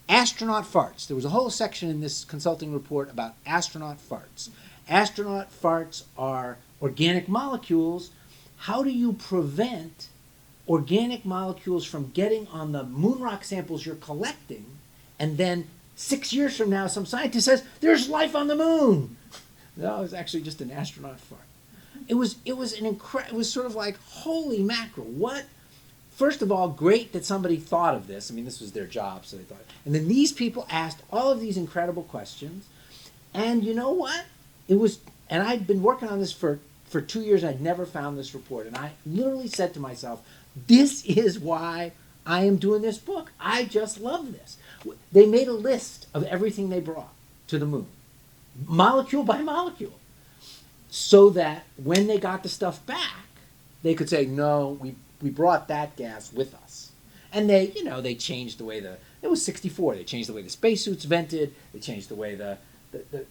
Astronaut farts. There was a whole section in this consulting report about astronaut farts. Astronaut farts are organic molecules. How do you prevent organic molecules from getting on the moon rock samples you're collecting, and then 6 years from now some scientist says, there's life on the moon? No, it was actually just an astronaut fart. It was sort of like, holy mackerel, what? First of all, great that somebody thought of this. I mean, this was their job, so they thought. And then these people asked all of these incredible questions. And you know what? And I'd been working on this for 2 years, and I'd never found this report. And I literally said to myself, this is why I am doing this book. I just love this. They made a list of everything they brought to the moon, molecule by molecule, so that when they got the stuff back, they could say, no, we brought that gas with us. And they changed the way it was 64. They changed the way the spacesuits vented. They changed the way the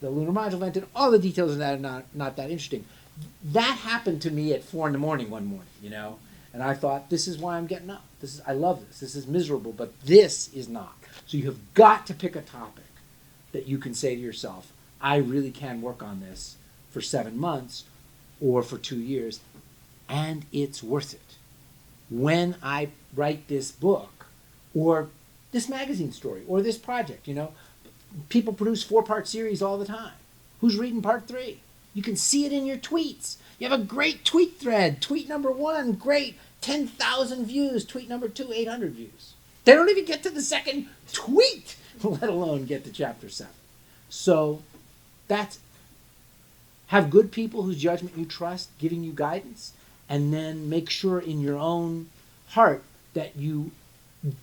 lunar module vented. All the details of that are not that interesting. That happened to me at 4 a.m. one morning, and I thought, this is why I'm getting up. I love this. This is miserable, but this is not. So you have got to pick a topic that you can say to yourself, I really can work on this for 7 months or for 2 years, and it's worth it. When I write this book or this magazine story or this project, people produce 4-part series all the time. Who's reading part 3? You can see it in your tweets. You have a great tweet thread. Tweet number 1, great, 10,000 views. Tweet number 2, 800 views. They don't even get to the second tweet, let alone get to chapter 7. So have good people whose judgment you trust giving you guidance, and then make sure in your own heart that you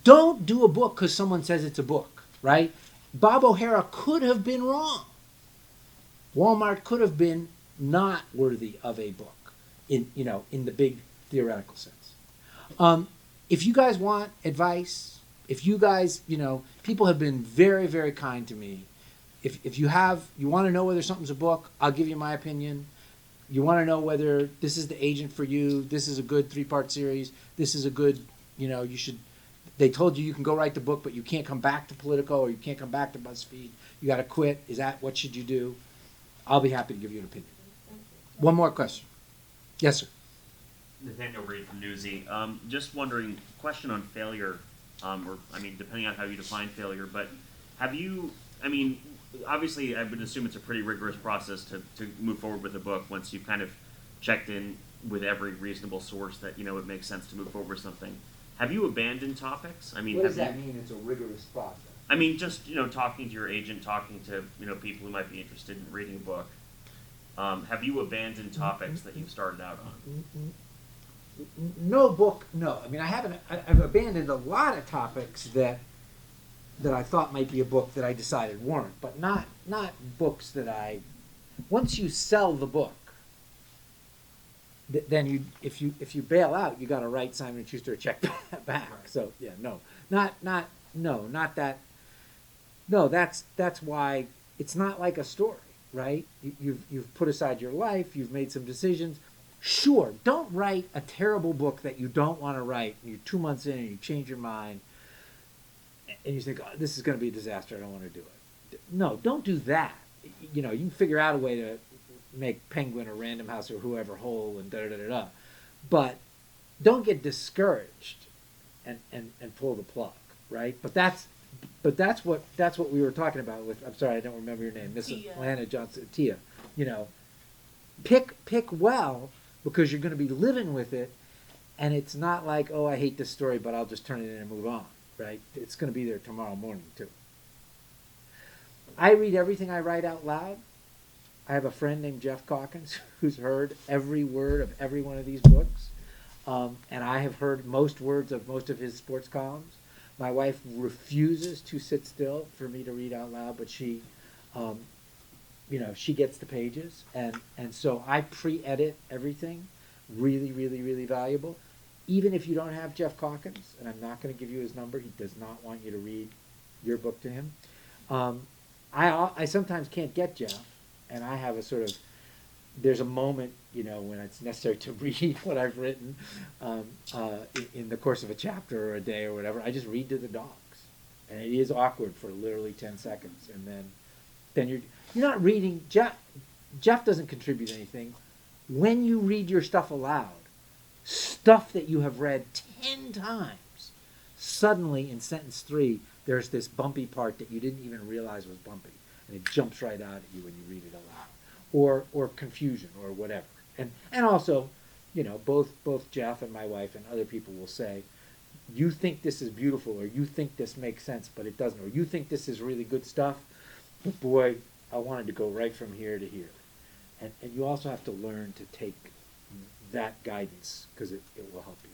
don't do a book because someone says it's a book, right? Bob O'Hara could have been wrong. Walmart could have been not worthy of a book in the big theoretical sense. If you guys want advice, if you guys, people have been very, very kind to me. If you want to know whether something's a book, I'll give you my opinion. You want to know whether this is the agent for you, this is a good 3-part series, this is a good, you should, they told you can go write the book, but you can't come back to Politico or you can't come back to BuzzFeed. You got to quit. What should you do? I'll be happy to give you an opinion. One more question. Yes, sir. Nathaniel Reed from Newsy. Just wondering, question on failure, depending on how you define failure, but obviously I would assume it's a pretty rigorous process to move forward with a book once you've kind of checked in with every reasonable source that, it makes sense to move forward with something. Have you abandoned topics? What does that mean, it's a rigorous process? Just, talking to your agent, talking to, people who might be interested in reading a book. Have you abandoned topics that you've started out on? No book, no. I haven't. I've abandoned a lot of topics that I thought might be a book that I decided weren't, but not books that once you sell the book, then if you bail out, you got to write Simon & Schuster a check back. Right. So yeah, not that. No, that's why it's not like a story, right? You've put aside your life, you've made some decisions. Sure, don't write a terrible book that you don't want to write. And you're 2 months in and you change your mind, and you think, this is going to be a disaster. I don't want to do it. No, don't do that. You can figure out a way to make Penguin or Random House or whoever whole and da-da-da-da-da. But don't get discouraged and pull the plug, right? But but that's what we were talking about with. I'm sorry, I don't remember your name, Miss Tia. Atlanta Johnson, Tia. You know, pick well because you're going to be living with it, and it's not like, oh, I hate this story, but I'll just turn it in and move on. Right? It's going to be there tomorrow morning too. I read everything I write out loud. I have a friend named Jeff Calkins who's heard every word of every one of these books, and I have heard most words of most of his sports columns. My wife refuses to sit still for me to read out loud, but she, she gets the pages, and so I pre-edit everything. Really, really, really valuable. Even if you don't have Jeff Calkins, and I'm not going to give you his number, he does not want you to read your book to him. I sometimes can't get Jeff, and I have a sort of, there's a moment, when it's necessary to read what I've written in the course of a chapter or a day or whatever. I just read to the dogs, and it is awkward for literally 10 seconds, and then you're not reading. Jeff doesn't contribute anything. When you read your stuff aloud, stuff that you have read 10 times, suddenly in sentence 3, there's this bumpy part that you didn't even realize was bumpy, and it jumps right out at you when you read it aloud, or confusion or whatever. And also, both Jeff and my wife and other people will say, you think this is beautiful, or you think this makes sense, but it doesn't, or you think this is really good stuff, but boy, I wanted to go right from here to here. And you also have to learn to take that guidance, because it will help you.